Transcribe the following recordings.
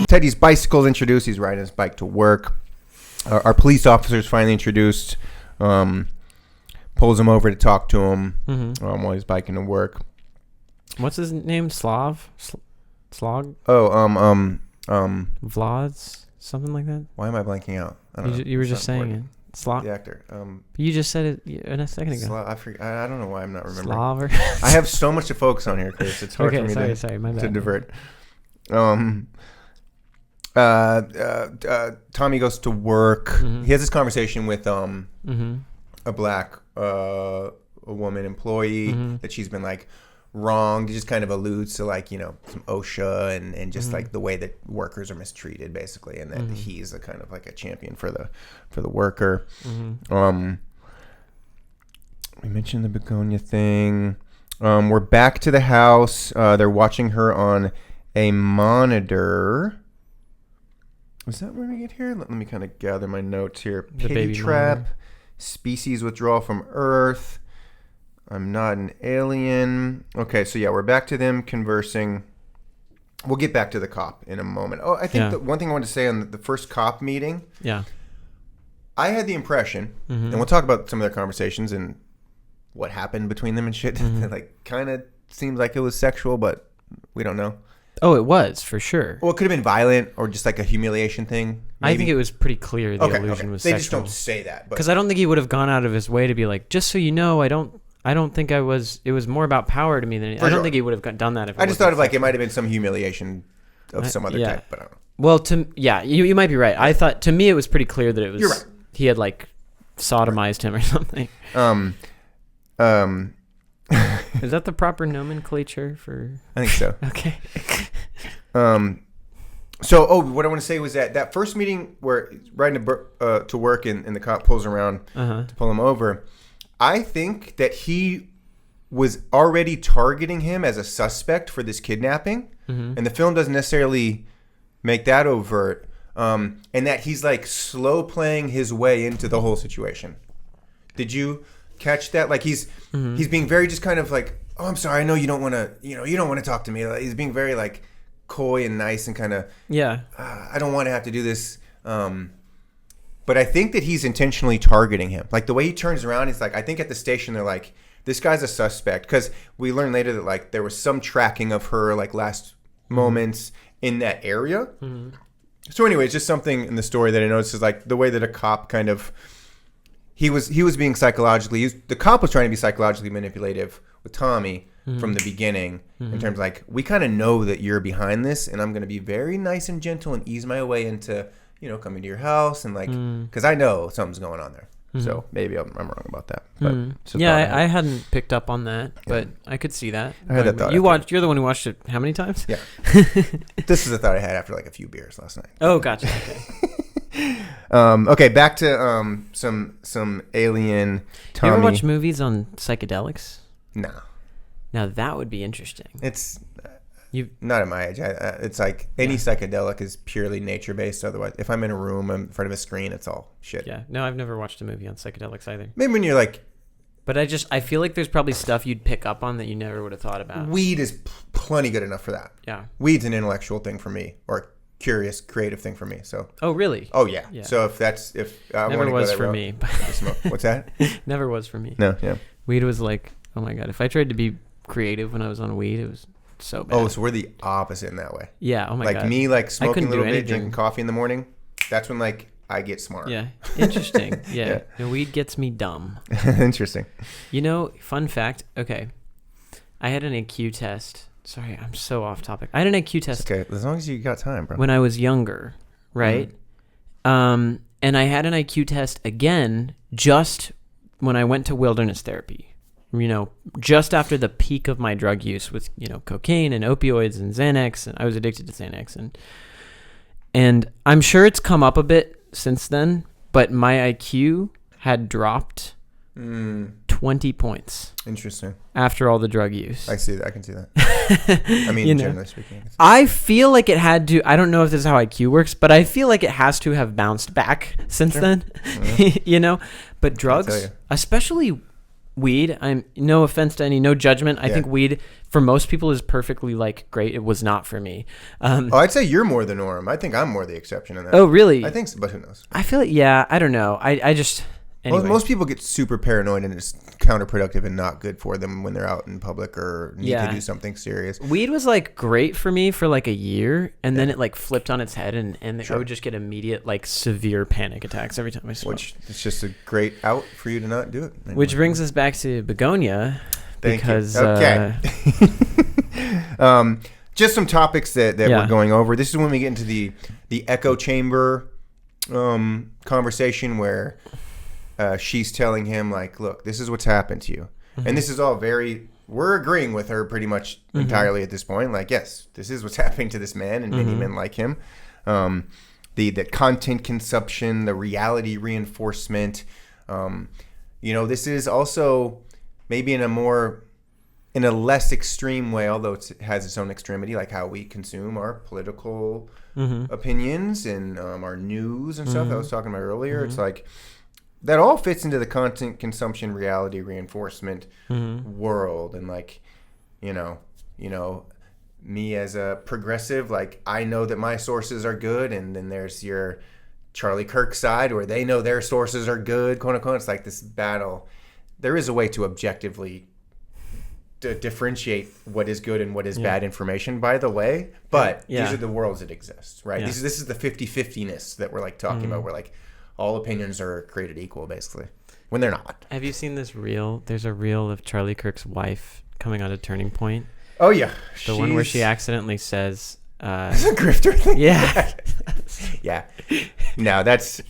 Teddy's bicycle's introduced. He's riding his bike to work. Our police officer's finally introduced. Pulls him over to talk to him while he's biking to work. What's his name? Slog? Oh, Vlads? Something like that? Why am I blanking out? I don't know. You were just saying it. Slog? The actor. You just said it a second ago. I don't know why I'm not remembering. Slaver? I have so much to focus on here, Chris. It's hard for me my bad. to divert. Tommy goes to work. He has this conversation with a black a woman employee that she's been like wronged. He just kind of alludes to like, you know, some OSHA and just like the way that workers are mistreated basically, and that he's a kind of like a champion for the worker. We mentioned the Bugonia thing. We're back to the house. They're watching her on a monitor. Is that where we get here? Let me kind of gather my notes here. Pity trap, monitor. Species withdrawal from Earth. I'm not an alien. Okay, so yeah, we're back to them conversing. We'll get back to the cop in a moment. Oh, I think the one thing I wanted to say on the first cop meeting. Yeah. I had the impression, and we'll talk about some of their conversations and what happened between them and shit. Like, kind of seems like it was sexual, but we don't know. Oh, it was, for sure. Well, it could have been violent or just like a humiliation thing. Maybe. I think it was pretty clear the illusion was sexual. They just don't say that. Because I don't think he would have gone out of his way to be like, just so you know, I don't think I was, it was more about power to me than, I don't think he would have done that if it I just thought of like, it might have been some humiliation of some other type, but I don't know. Well, you might be right. I thought, to me, it was pretty clear that it was, you're right. He had like sodomized him or something. Is that the proper nomenclature for? I think so. Okay. So, what I want to say was that first meeting where he's riding to work and the cop pulls around to pull him over, I think that he was already targeting him as a suspect for this kidnapping, and the film doesn't necessarily make that overt, and that he's like slow playing his way into the whole situation. Did you catch that? Like he's being very just kind of like, oh, I'm sorry, I know you don't want to talk to me. Like, he's being very like coy and nice and kind of I don't want to have to do this. But I think that he's intentionally targeting him. Like the way he turns around, it's like, I think at the station they're like, this guy's a suspect, because we learned later that like there was some tracking of her like last moments in that area. So anyway, it's just something in the story that I noticed is like the way that a cop kind of he was being psychologically, the cop was trying to be psychologically manipulative with Tommy from the beginning, in terms of like, we kind of know that you're behind this, and I'm going to be very nice and gentle and ease my way into, you know, coming to your house and like, because I know something's going on there. So maybe I'm wrong about that. But I hadn't picked up on that, but I could see that. I had that thought. You're the one who watched it how many times? Yeah. This is a thought I had after like a few beers last night. Oh, gotcha. Okay. Okay, back to some alien Tommy. You ever watch movies on psychedelics? No. Now that would be interesting. It's not at my age. It's like any psychedelic is purely nature based. Otherwise, if I'm in a room, I'm in front of a screen, it's all shit. Yeah. No, I've never watched a movie on psychedelics either. Maybe when you're like, but I feel like there's probably stuff you'd pick up on that you never would have thought about. Weed is plenty good enough for that. Yeah. Weed's an intellectual thing for me, or curious, creative thing for me. So. Oh really? Oh yeah. So if I never was for me. What's that? Never was for me. No. Yeah. Weed was like, oh my god, if I tried to be creative when I was on weed, it was so bad. Oh, so we're the opposite in that way. Yeah. Oh my god. Like me, like smoking a little bit, drinking coffee in the morning. That's when like I get smart. Yeah. Interesting. Yeah. And weed gets me dumb. Interesting. You know, fun fact. Okay. I had an IQ test. Sorry, I'm so off topic. I had an IQ test. Okay, as long as you got time, bro. When I was younger, right? And I had an IQ test again just when I went to wilderness therapy. You know, just after the peak of my drug use with, you know, cocaine and opioids and Xanax, and I was addicted to Xanax, and I'm sure it's come up a bit since then, but my IQ had dropped 20 20 points Interesting. after all the drug use. I see that. I can see that. I mean, generally speaking. I feel like it had to. I don't know if this is how IQ works, but I feel like it has to have bounced back since then. Yeah. But drugs, especially weed. I'm no offense to any, no judgment. I think weed for most people is perfectly like great. It was not for me. I'd say you're more the norm. I think I'm more the exception in that. Oh, really? I think so, but who knows? I feel like, I don't know. I just. Anyway. Most people get super paranoid and it's counterproductive and not good for them when they're out in public or need to do something serious. Weed was like great for me for like a year, and then it like flipped on its head, and I would just get immediate like severe panic attacks every time I smoked. Which it's just a great out for you to not do it. Anyway. Which brings us back to Bugonia. Because okay. Just some topics that we're going over. This is when we get into the echo chamber conversation where she's telling him, like, look, this is what's happened to you. Mm-hmm. And this is all we're agreeing with her pretty much entirely at this point. Like, yes, this is what's happening to this man and many men like him. The content consumption, the reality reinforcement. This is also maybe in a less extreme way, although it has its own extremity, like how we consume our political opinions and our news and stuff that I was talking about earlier. It's like that all fits into the content consumption reality reinforcement world. And like, me as a progressive, like I know that my sources are good, and then there's your Charlie Kirk side where they know their sources are good, quote unquote. It's like this battle. There is a way to objectively differentiate what is good and what is bad information, by the way, but these are the worlds that exist, right? This is the 50-50-ness that we're like talking about, where like all opinions are created equal, basically, when they're not. Have you seen this reel? There's a reel of Charlie Kirk's wife coming on a Turning Point. Oh yeah, the one where she accidentally says, "It's a grifter thing." Yeah, yeah. No, that's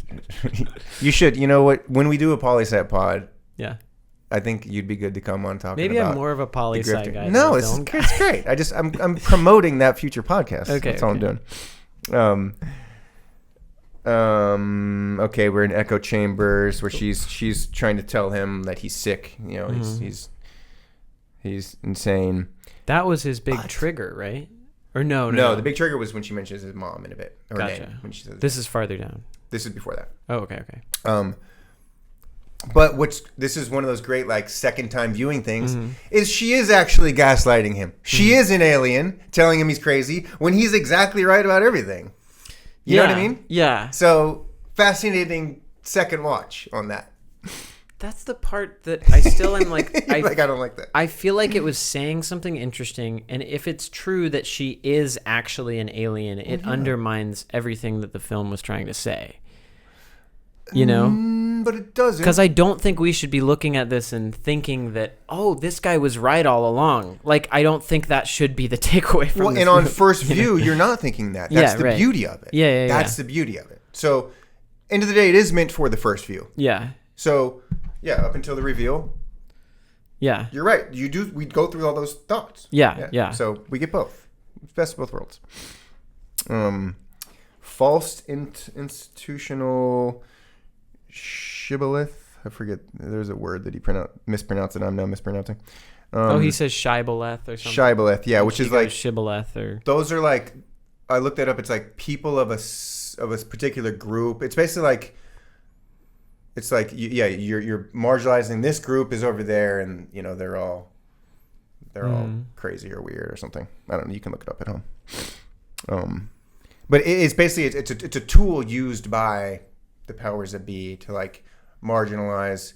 you should. You know what? When we do a poli-sci pod, I think you'd be good to come on talking. Maybe I'm more of a poli-sci guy. No, it's great. I'm promoting that future podcast. Okay, that's all I'm doing. Okay, we're in echo chambers where she's trying to tell him that he's sick. He's insane. That was his big trigger, right? Or no. The big trigger was when she mentions his mom in a bit. Her name. When she says this is farther down. This is before that. Oh, okay. But this is one of those great like second time viewing things is she is actually gaslighting him. She is an alien telling him he's crazy when he's exactly right about everything. You know what I mean? Yeah. So fascinating second watch on that. That's the part that I still am like, I don't like that. I feel like it was saying something interesting, and if it's true that she is actually an alien, it undermines everything that the film was trying to say. But it doesn't. Because I don't think we should be looking at this and thinking that, oh, this guy was right all along. Like, I don't think that should be the takeaway from this and on movie. first view, you're not thinking that. That's the beauty of it. Yeah. That's the beauty of it. So, end of the day, it is meant for the first view. Yeah. So, up until the reveal. Yeah. You're right. We go through all those thoughts. Yeah. So, we get both. It's best of both worlds. False institutional shibboleth. I forget. There's a word that he mispronounced, and I'm now mispronouncing. He says shibboleth or something. Shibboleth, yeah, which is like shibboleth or. Those are like, I looked that up. It's like people of a particular group. It's basically like, you're marginalizing this group is over there, and they're all crazy or weird or something. I don't know. You can look it up at home. But it's basically it's a tool used by the powers that be to like marginalize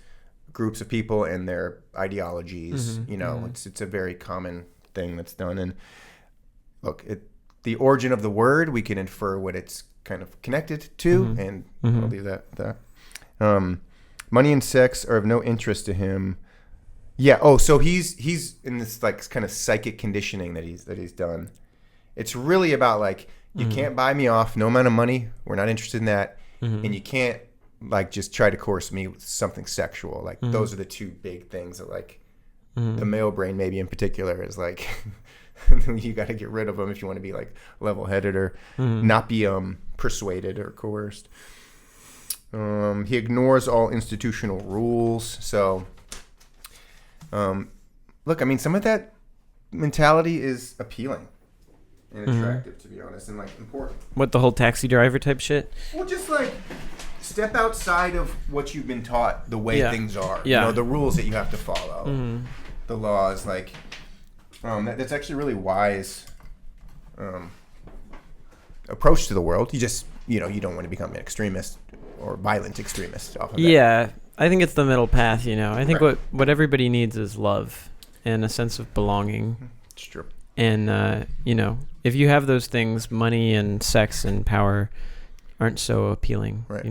groups of people and their ideologies. It's a very common thing that's done. And look, the origin of the word, we can infer what it's kind of connected to, and I'll leave that at that. Money and sex are of no interest to him. Yeah. Oh, so he's in this like kind of psychic conditioning that he's done. It's really about like, you can't buy me off, no amount of money. We're not interested in that. And you can't like just try to coerce me with something sexual. Like those are the two big things that like the male brain maybe in particular is like, you got to get rid of them if you want to be like level-headed or not be persuaded or coerced. He ignores all institutional rules. So Look, I mean, some of that mentality is appealing and attractive, to be honest, and like important. What, the whole taxi driver type shit? Well, just like step outside of what you've been taught, the way things are. Yeah. You know, the rules that you have to follow, the laws. Like, that's actually a really wise approach to the world. You just, you don't want to become an extremist or violent extremist off of that. Yeah, I think it's the middle path. I think what everybody needs is love and a sense of belonging. It's true. And if you have those things, money and sex and power aren't so appealing. Right.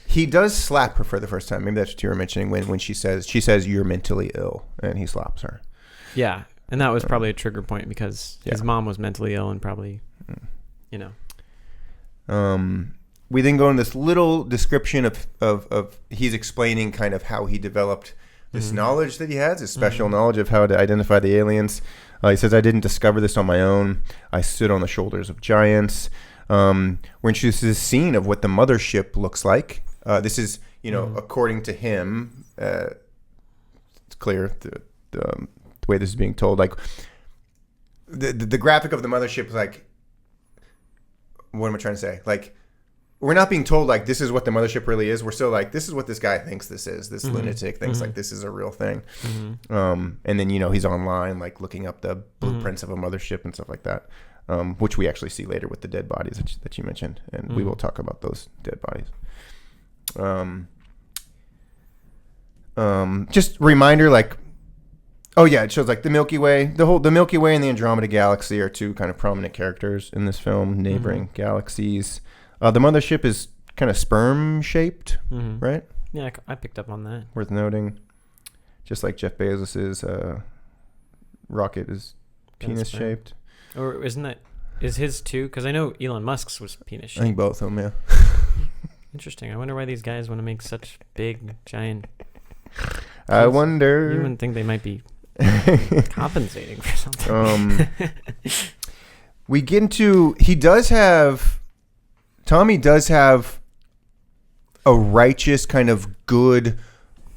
He does slap her for the first time. Maybe that's what you were mentioning when she says you're mentally ill, and he slaps her. Yeah, and that was probably a trigger point because his mom was mentally ill and probably, We then go in this little description of he's explaining kind of how he developed this knowledge that he has, this special knowledge of how to identify the aliens. He says, I didn't discover this on my own. I stood on the shoulders of giants. We're introduced to this scene of what the mothership looks like. This is, according to him, it's clear the way this is being told. Like the graphic of the mothership is like, what am I trying to say? Like, we're not being told like this is what the mothership really is. We're still like, this is what this guy thinks this is. This lunatic thinks like this is a real thing. And then he's online like looking up the blueprints of a mothership and stuff like that, which we actually see later with the dead bodies that you mentioned, and we will talk about those dead bodies. Just reminder, like, it shows like the Milky Way, the Milky Way and the Andromeda Galaxy are two kind of prominent characters in this film, neighboring galaxies. The mothership is kind of sperm shaped, right? Yeah, I picked up on that. Worth noting, just like Jeff Bezos's rocket is penis shaped. Or is his too? Because I know Elon Musk's was penis shaped. I think both of them, yeah. Interesting. I wonder why these guys want to make such big, giant. I wonder. You wouldn't think they might be compensating for something. We get into. Tommy does have a righteous kind of good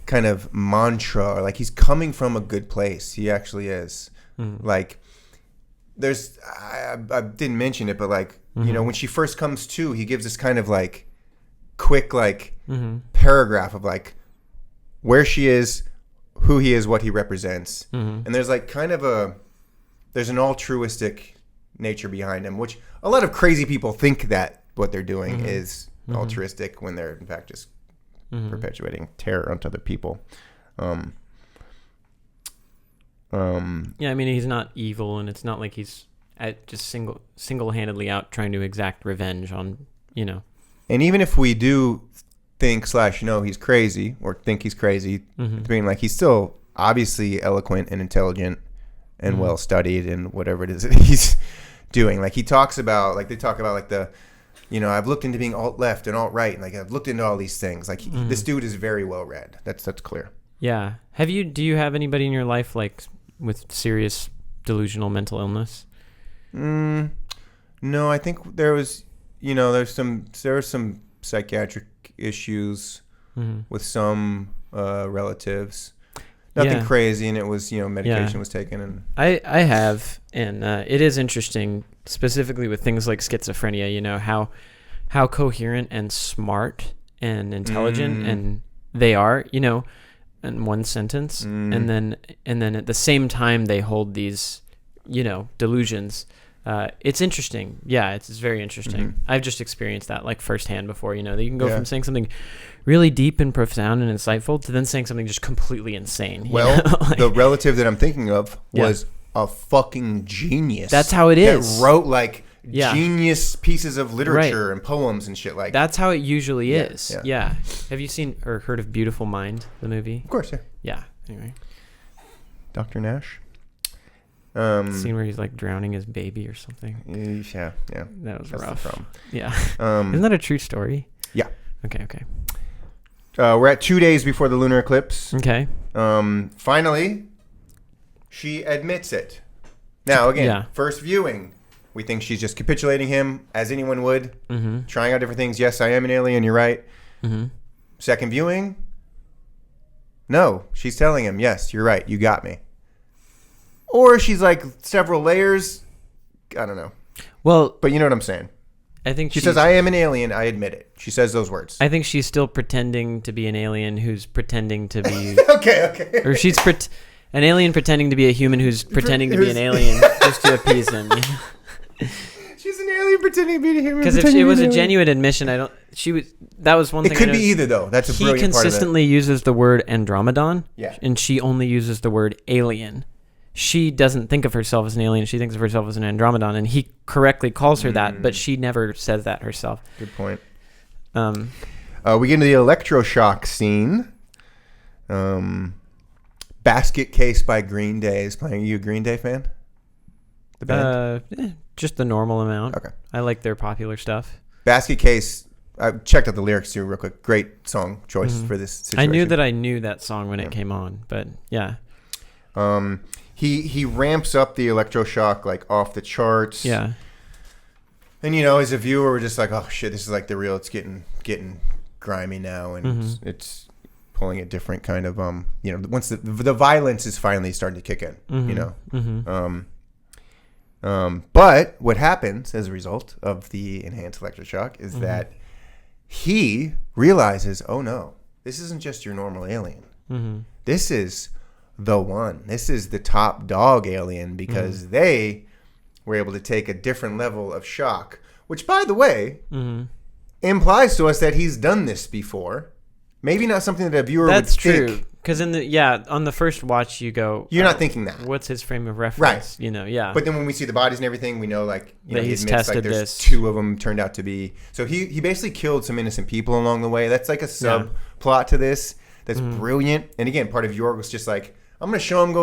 kind of mantra, or like he's coming from a good place. He actually is. Like, I didn't mention it, but like, when she first comes to, he gives this kind of like quick like paragraph of like where she is, who he is, what he represents. And there's like kind of there's an altruistic nature behind him, which a lot of crazy people think that what they're doing is altruistic when they're in fact just perpetuating terror onto other people. Yeah, I mean, he's not evil, and it's not like he's just single-handedly out trying to exact revenge on, And even if we do think / know he's crazy, or think he's crazy, being like he's still obviously eloquent and intelligent and well studied and whatever it is that he's doing. Like they talk about like the, I've looked into being alt left and alt right, and like I've looked into all these things. Like this dude is very well read. That's clear. Yeah. Do you have anybody in your life like with serious delusional mental illness? No, I think there was, there were some psychiatric issues with some relatives. Nothing crazy, and it was, medication was taken. And I have, and it is interesting, specifically with things like schizophrenia, how coherent and smart and intelligent and they are, in one sentence, and then at the same time they hold these, delusions. It's interesting. Yeah, it's very interesting. I've just experienced that like firsthand before, that you can go from saying something really deep and profound and insightful to then saying something just completely insane. Well, the relative that I'm thinking of was a fucking genius. That's how it is. That wrote like genius pieces of literature and poems and shit like that. That's how it usually is. Yeah. Have you seen or heard of Beautiful Mind, the movie? Of course, yeah. Yeah. Anyway. Dr. Nash. The scene where he's like drowning his baby or something. Yeah. That was That's rough. The problem. Yeah. Isn't that a true story? Yeah. Okay. We're at 2 days before the lunar eclipse. Okay. Finally, she admits it. Now, again, first viewing, we think she's just capitulating him, as anyone would, trying out different things. Yes, I am an alien, you're right. Second viewing, No, she's telling him, yes, you're right. You got me. Or she's like several layers. I don't know. Well, but you know what I'm saying. I think she says, I am an alien. I admit it. She says those words. I think she's still pretending to be an alien who's pretending to be... okay. Or she's an alien pretending to be a human who's pretending to be an alien just to appease him. She's an alien pretending to be a human. Because if it was a genuine admission, that was one thing. It could be either, though. That's a brilliant part of it. He consistently uses the word Andromedon. Yeah. And she only uses the word alien. She doesn't think of herself as an alien. She thinks of herself as an Andromedon, and he correctly calls her that, but she never says that herself. Good point. We get into the electroshock scene. Basket Case by Green Day is playing. Are you a Green Day fan? The band? Just the normal amount. Okay. I like their popular stuff. Basket Case, I checked out the lyrics too real quick. Great song choice for this situation. I knew that I knew that song when it came on, but yeah. He ramps up the electroshock like off the charts. Yeah. And as a viewer, we're just like, oh shit, this is like the real. It's getting grimy now, and it's pulling a different kind of once the violence is finally starting to kick in. But what happens as a result of the enhanced electroshock is that he realizes, oh no, this isn't just your normal alien. This is the one. This is the top dog alien, because they were able to take a different level of shock, which, by the way, implies to us that he's done this before. Maybe not something that a viewer would think. That's true. Because on the first watch, you go, you're not thinking that. What's his frame of reference? Right. But then when we see the bodies and everything, we know that he's tested there's 2 of them turned out to be. So he basically killed some innocent people along the way. That's like a subplot to this. That's brilliant. And again, part of York was just like, I'm going to show her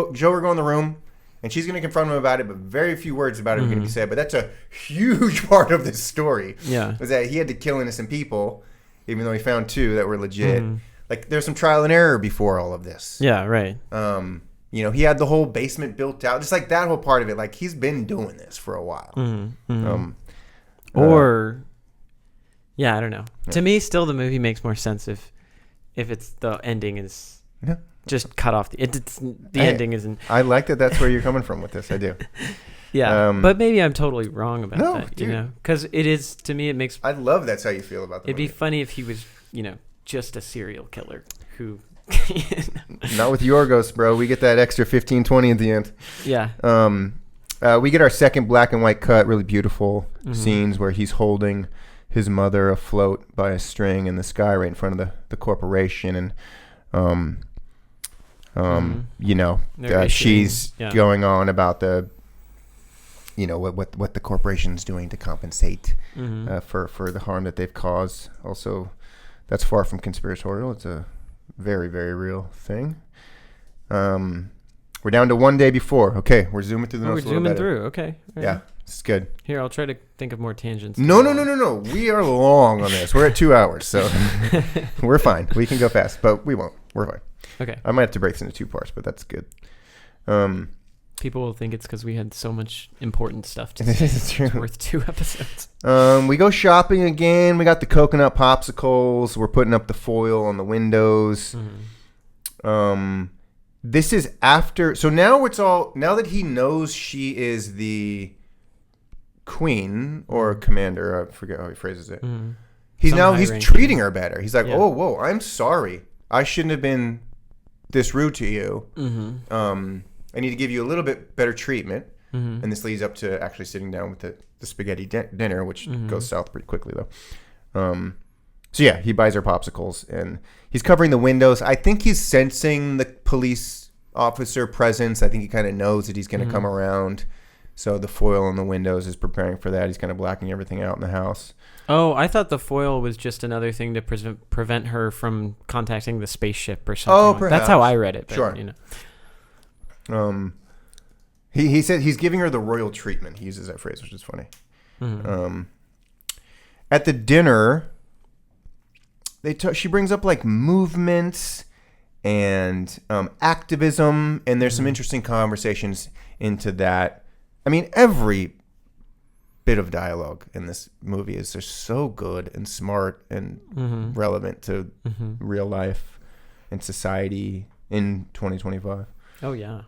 go in the room, and she's going to confront him about it, but very few words about it are going to be said. But that's a huge part of this story. Yeah. Was that he had to kill innocent people, even though he found 2 that were legit. Like, there's some trial and error before all of this. Yeah, right. He had the whole basement built out. Just like that whole part of it. Like, he's been doing this for a while. I don't know. Yeah. To me, still, the movie makes more sense if it's the ending is just cut off. The ending isn't. I like that. That's where you're coming from with this. I do. Yeah, but maybe I'm totally wrong about that. Dude. Because it is, to me, it makes. I love that's how you feel about the movie. It'd be funny if he was, just a serial killer who. Not with Yorgos, bro. We get that extra 15-20 at the end. Yeah. We get our second black and white cut, really beautiful scenes where he's holding his mother afloat by a string in the sky right in front of the corporation, and she's going on about the what the corporation's doing to compensate for the harm that they've caused. Also, that's far from conspiratorial. It's a very, very real thing. We're down to one day before. Okay, we're zooming through the notes. We're zooming through. Okay. Right. Yeah, it's good. Here, I'll try to think of more tangents. No. We are long on this. We're at 2 hours, so we're fine. We can go fast, but we won't. We're fine. Okay. I might have to break this into 2 parts, but that's good. People will think it's because we had so much important stuff to say. It's true. It's worth 2 episodes. We go shopping again. We got the coconut popsicles. We're putting up the foil on the windows. This is after. So now now that he knows she is the queen or commander, I forget how he phrases it. He's treating her better. He's like, oh, whoa, I'm sorry. I shouldn't have been this rude to you. I need to give you a little bit better treatment. And this leads up to actually sitting down with the spaghetti dinner, which goes south pretty quickly, though. So, yeah, he buys her popsicles, and he's covering the windows. I think he's sensing the police officer presence. I think he kind of knows that he's going to come around. So the foil on the windows is preparing for that. He's kind of blacking everything out in the house. Oh, I thought the foil was just another thing to prevent her from contacting the spaceship or something. Oh, perhaps. That's how I read it. But, sure. He said he's giving her the royal treatment. He uses that phrase, which is funny. At the dinner, she brings up like movements and activism, and there's some interesting conversations into that. I mean, every bit of dialogue in this movie is just so good and smart and relevant to real life and society in 2025. Oh yeah.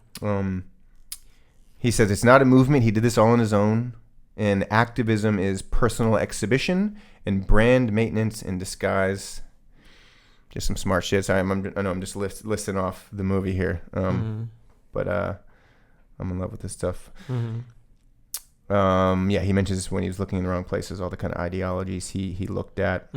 He says it's not a movement. He did this all on his own. And activism is personal exhibition and brand maintenance in disguise. Just some smart shit. Sorry, I know I'm just listing off the movie here. But I'm in love with this stuff. Yeah, he mentions this when he was looking in the wrong places, all the kind of ideologies he looked at.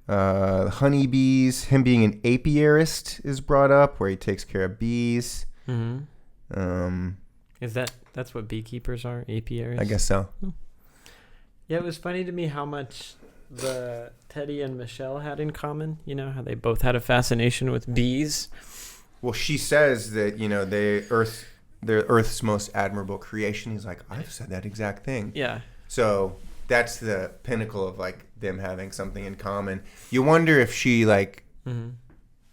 Honeybees, him being an apiarist is brought up, where he takes care of bees. Is that's what beekeepers are? Apiaries? I guess so. Yeah, it was funny to me how much the Teddy and Michelle had in common. You know, how they both had a fascination with bees. Well, she says that, they're Earth's most admirable creation. He's like, I've said that exact thing. Yeah. So that's the pinnacle of like them having something in common. You wonder if she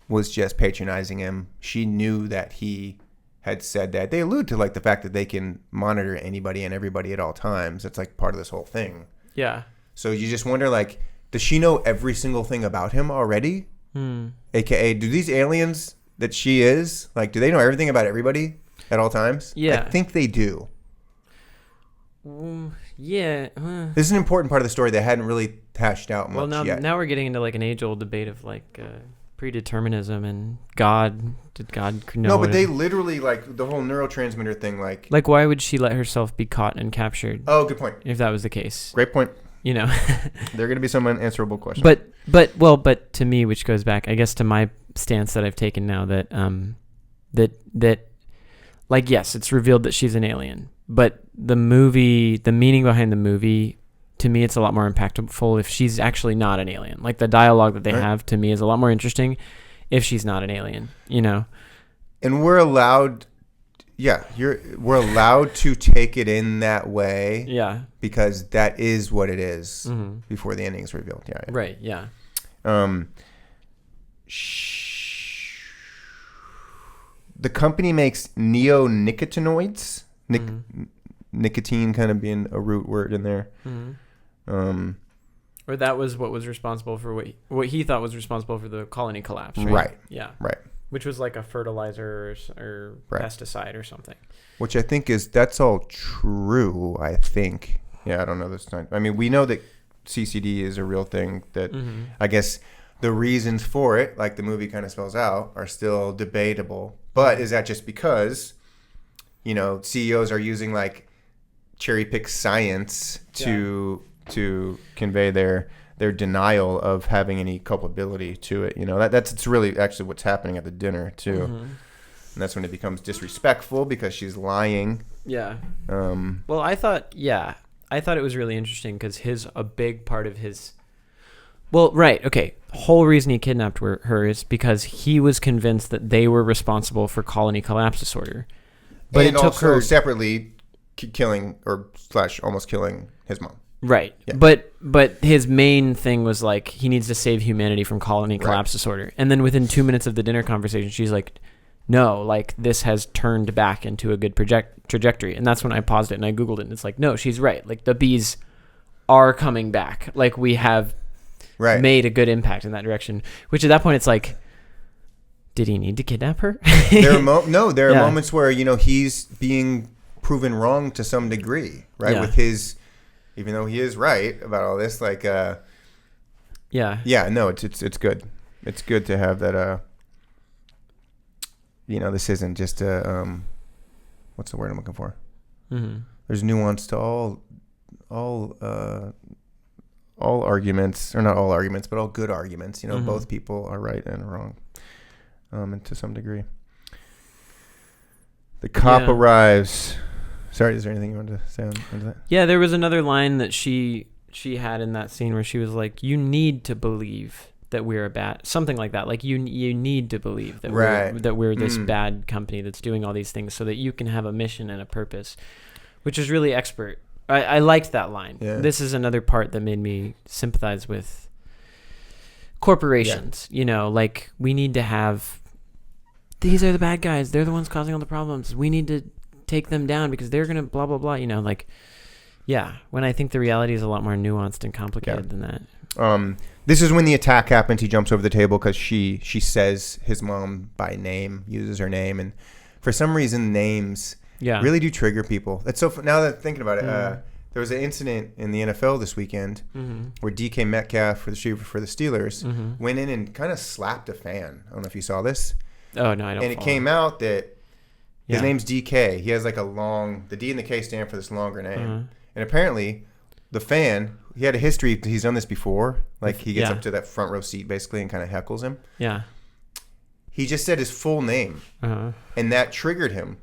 was just patronizing him. She knew that he had said that. They allude to like the fact that they can monitor anybody and everybody at all times. That's like part of this whole thing. Yeah. So you just wonder, like, does she know every single thing about him already? AKA, do these aliens that she is, like, do they know everything about everybody at all times? Yeah. I think they do. Yeah. This is an important part of the story that hadn't really hashed out much yet. Now we're getting into like an age-old debate of like predeterminism and God. Did God know? No, but they literally, like, the whole neurotransmitter thing, like... Like, why would she let herself be caught and captured? Oh, good point. If that was the case. Great point. You know. There are going to be some unanswerable questions. But to me, which goes back, I guess, to my stance that I've taken now, that like, yes, it's revealed that she's an alien, but the meaning behind the movie, to me, it's a lot more impactful if she's actually not an alien. Like, the dialogue that they have, to me, is a lot more interesting if she's not an alien, you know? And we're allowed... Yeah, we're allowed to take it in that way. Yeah. Because that is what it is before the ending is revealed. Yeah. Right, yeah. The company makes neonicotinoids. Nicotine kind of being a root word in there. Or that was what was responsible for what he thought was responsible for the colony collapse, right? Right. Yeah. Right. Which was like a fertilizer or pesticide or something. Which I think that's all true, I think. Yeah, I don't know this time. I mean, we know that CCD is a real thing, that I guess the reasons for it, like the movie kind of spells out, are still debatable. But is that just because, CEOs are using like cherry-pick science to convey their denial of having any culpability to it? That's really actually what's happening at the dinner too. And that's when it becomes disrespectful because she's lying. Yeah. Well, I thought it was really interesting because a big part of his, well, right. Okay. Whole reason he kidnapped her is because he was convinced that they were responsible for colony collapse disorder. But and it took also her separately killing or / almost killing his mom. Right. Yeah. But his main thing was like he needs to save humanity from colony collapse disorder. And then within 2 minutes of the dinner conversation, she's like, no, like this has turned back into a good trajectory. And that's when I paused it and I Googled it. And it's like, no, she's right. Like the bees are coming back. Like we have made a good impact in that direction, which at that point it's like, did he need to kidnap her? There are moments where, he's being proven wrong to some degree, right? Yeah. With his... Even though he is right about all this, like, no, it's good. It's good to have that. This isn't just what's the word I'm looking for? There's nuance to all arguments, or not all arguments, but all good arguments. Both people are right and wrong, and to some degree. The cop arrives. Sorry, is there anything you wanted to say on that? Yeah, there was another line that she had in that scene where she was like, you need to believe that we're a bad... Something like that. Like, you need to believe that we're this bad company that's doing all these things so that you can have a mission and a purpose, which is really expert. I liked that line. Yeah. This is another part that made me sympathize with corporations. Yeah. Like, we need to have... These are the bad guys. They're the ones causing all the problems. We need to... take them down because they're gonna blah blah blah, like Yeah, when I think the reality is a lot more nuanced and complicated than that. This is when the attack happens. He jumps over the table because she says his mom by name, uses her name, and for some reason names really do trigger people. That's so. Now that I'm thinking about it, there was an incident in the NFL this weekend where DK Metcalf, for the Steelers, went in and kind of slapped a fan. I don't know if you saw this. Oh no, I don't. And it came out that his name's DK. He has like the D and the K stand for this longer name. And apparently, the fan, he had a history. He's done this before. Like, he gets up to that front row seat, basically, and kind of heckles him. Yeah. He just said his full name. And that triggered him.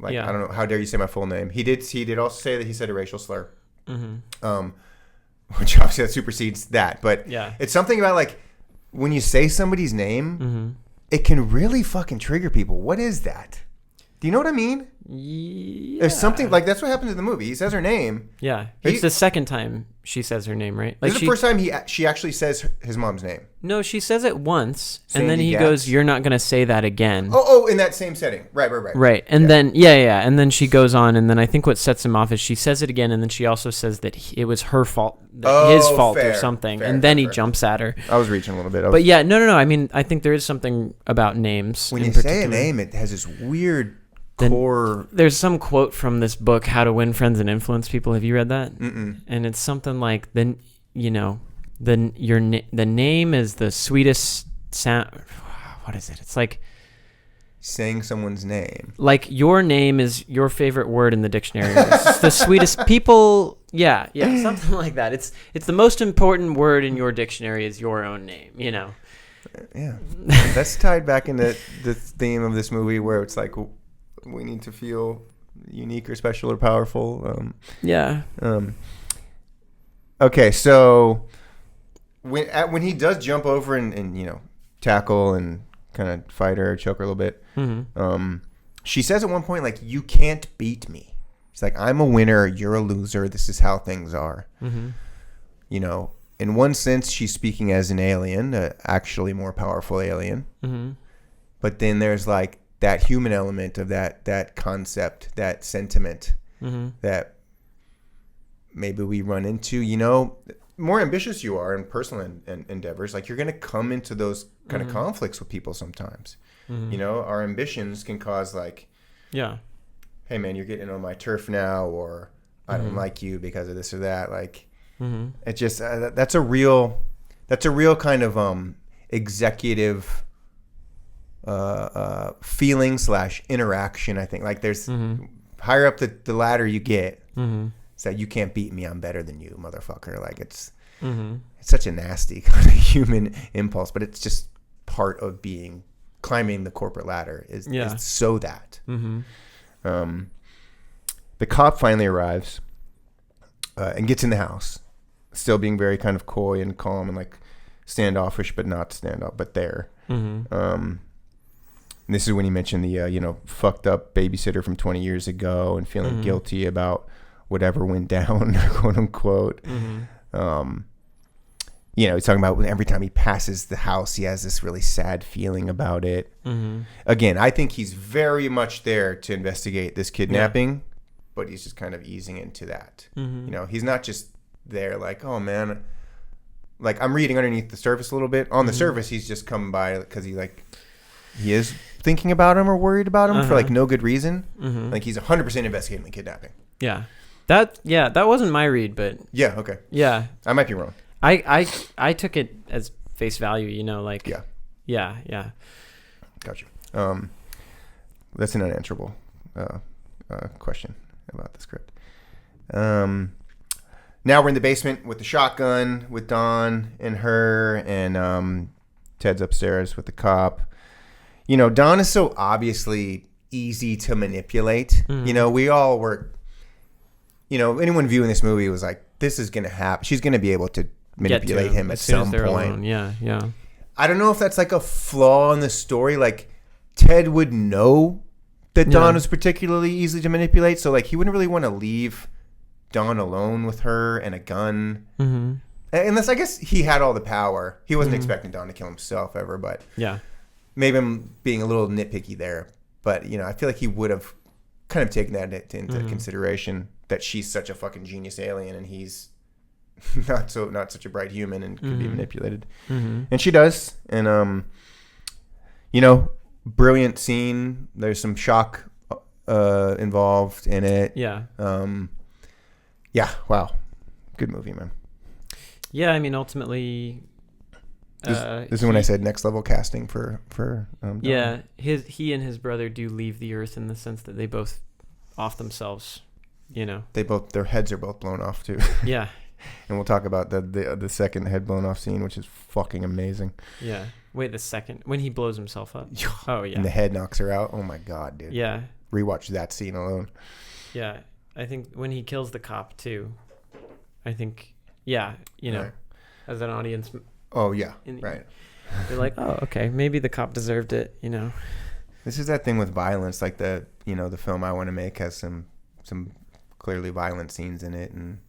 Like, I don't know, how dare you say my full name? He did also say that he said a racial slur. Which obviously that supersedes that. But it's something about, like, when you say somebody's name, it can really fucking trigger people. What is that? Do you know what I mean? Yeah. There's something like that's what happens in the movie. He says her name. Yeah. It's the second time she says her name, right? Like, this is the first time she actually says his mom's name. No, she says it once, Sandy and then he goes, "You're not going to say that again." Oh, in that same setting. Right. Right. And then and then she goes on, and then I think what sets him off is she says it again, and then she also says that it was her fault, his fault or something, and then he jumps at her. I was reaching a little bit. But yeah, no. I mean, I think there is something about names. When you say a name, it has this weird core. There's some quote from this book, How to Win Friends and Influence People. Have you read that? Mm-mm. And it's something like, the name is the sweetest sound. What is it? It's like saying someone's name. Like, your name is your favorite word in the dictionary. It's the sweetest people. Yeah, something like that. It's the most important word in your dictionary is your own name. Yeah, that's tied back into the theme of this movie where it's like, we need to feel unique or special or powerful. Okay, so when he does jump over and tackle and kind of fight her, choke her a little bit, she says at one point, like, "You can't beat me." It's like, "I'm a winner, you're a loser. This is how things are." In one sense, she's speaking as an alien, actually more powerful alien. But then there's like that human element of that concept, that sentiment that maybe we run into. More ambitious you are in personal endeavors, like, you're going to come into those kind of conflicts with people sometimes. Our ambitions can cause, like, hey man, you're getting on my turf now, or I don't like you because of this or that. Like, it just that's a real kind of executive feeling / interaction. I think, like, there's higher up the ladder you get, it's that you can't beat me, I'm better than you, motherfucker. Like, it's such a nasty kind of human impulse, but it's just part of climbing the corporate ladder is so that the cop finally arrives and gets in the house, still being very kind of coy and calm and like standoffish, but not standoff, but there. And this is when he mentioned the fucked up babysitter from 20 years ago and feeling guilty about whatever went down, quote unquote. He's talking about every time he passes the house, he has this really sad feeling about it. Again, I think he's very much there to investigate this kidnapping, but he's just kind of easing into that. He's not just there like, oh man, like, I'm reading underneath the surface a little bit. On the surface, he's just coming by because he is thinking about him or worried about him for like no good reason. Like, he's 100% investigating the kidnapping. That wasn't my read, but okay, I might be wrong. I took it as face value, like, yeah. Gotcha. That's an unanswerable question about the script. Now we're in the basement with the shotgun with Don and her, and Ted's upstairs with the cop. Don is so obviously easy to manipulate. We all were, anyone viewing this movie was like, this is going to happen. She's going to be able to manipulate him at some point. Alone. Yeah. I don't know if that's like a flaw in the story. Like, Ted would know that Don was particularly easy to manipulate, so like he wouldn't really want to leave Don alone with her and a gun. Unless, I guess, he had all the power. He wasn't expecting Don to kill himself ever, but maybe I'm being a little nitpicky there. But I feel like he would have kind of taken that into consideration. that she's such a fucking genius alien and he's not such a bright human and can be manipulated. And she does. And brilliant scene. There's some shock involved in it. Yeah. Yeah. Wow. Good movie, man. Yeah, I mean, ultimately, this is when I said next level casting for yeah, he and his brother do leave the Earth in the sense that they both off themselves, their heads are both blown off too. Yeah. And we'll talk about the second head blown off scene, which is fucking amazing. Yeah. Wait, the second when he blows himself up. Oh yeah. And the head knocks her out. Oh my god, dude. Yeah. Rewatch that scene alone. Yeah, I think when he kills the cop too. I think. Yeah, right. As an audience. Oh yeah, right. You're like, oh, okay, maybe the cop deserved it, This is that thing with violence, like the film I Want to Make has some clearly violent scenes in it, and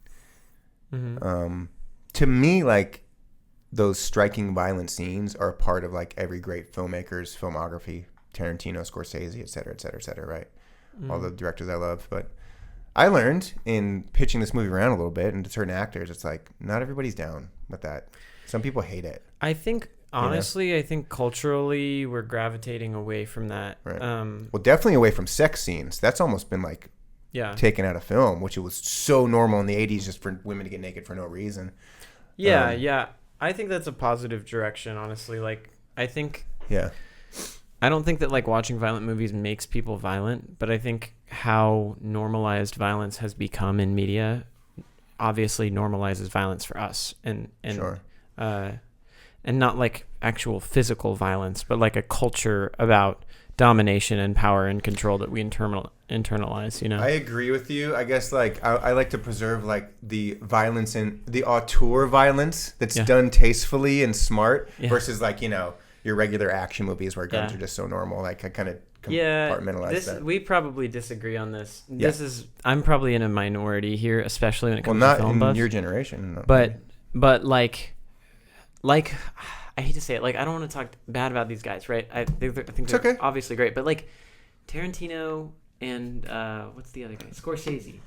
to me, like those striking violent scenes are a part of like every great filmmaker's filmography. Tarantino, Scorsese, et cetera, right? All the directors I love, but. I learned in pitching this movie around a little bit and to certain actors, it's like not everybody's down with that. Some people hate it. I think, honestly, I think culturally we're gravitating away from that. Right. Well, definitely away from sex scenes. That's almost been like taken out of film, which it was so normal in the 80s just for women to get naked for no reason. Yeah, yeah. I think that's a positive direction, honestly. Like, I think... Yeah. I don't think that like watching violent movies makes people violent, but I think how normalized violence has become in media obviously normalizes violence for us, and sure. And not like actual physical violence, but like a culture about domination and power and control that we internalize. I agree with you. I guess like I like to preserve like the violence and the auteur violence that's done tastefully and smart versus like your regular action movies where guns are just so normal. Like I kind of compartmentalize that. We probably disagrey on this. Yeah. I'm probably in a minority here, especially when it comes to film buffs. Well, not in your generation. No. But like I hate to say it, like I don't want to talk bad about these guys, right? I think they're okay. Obviously great, but like Tarantino and what's the other guy? Scorsese.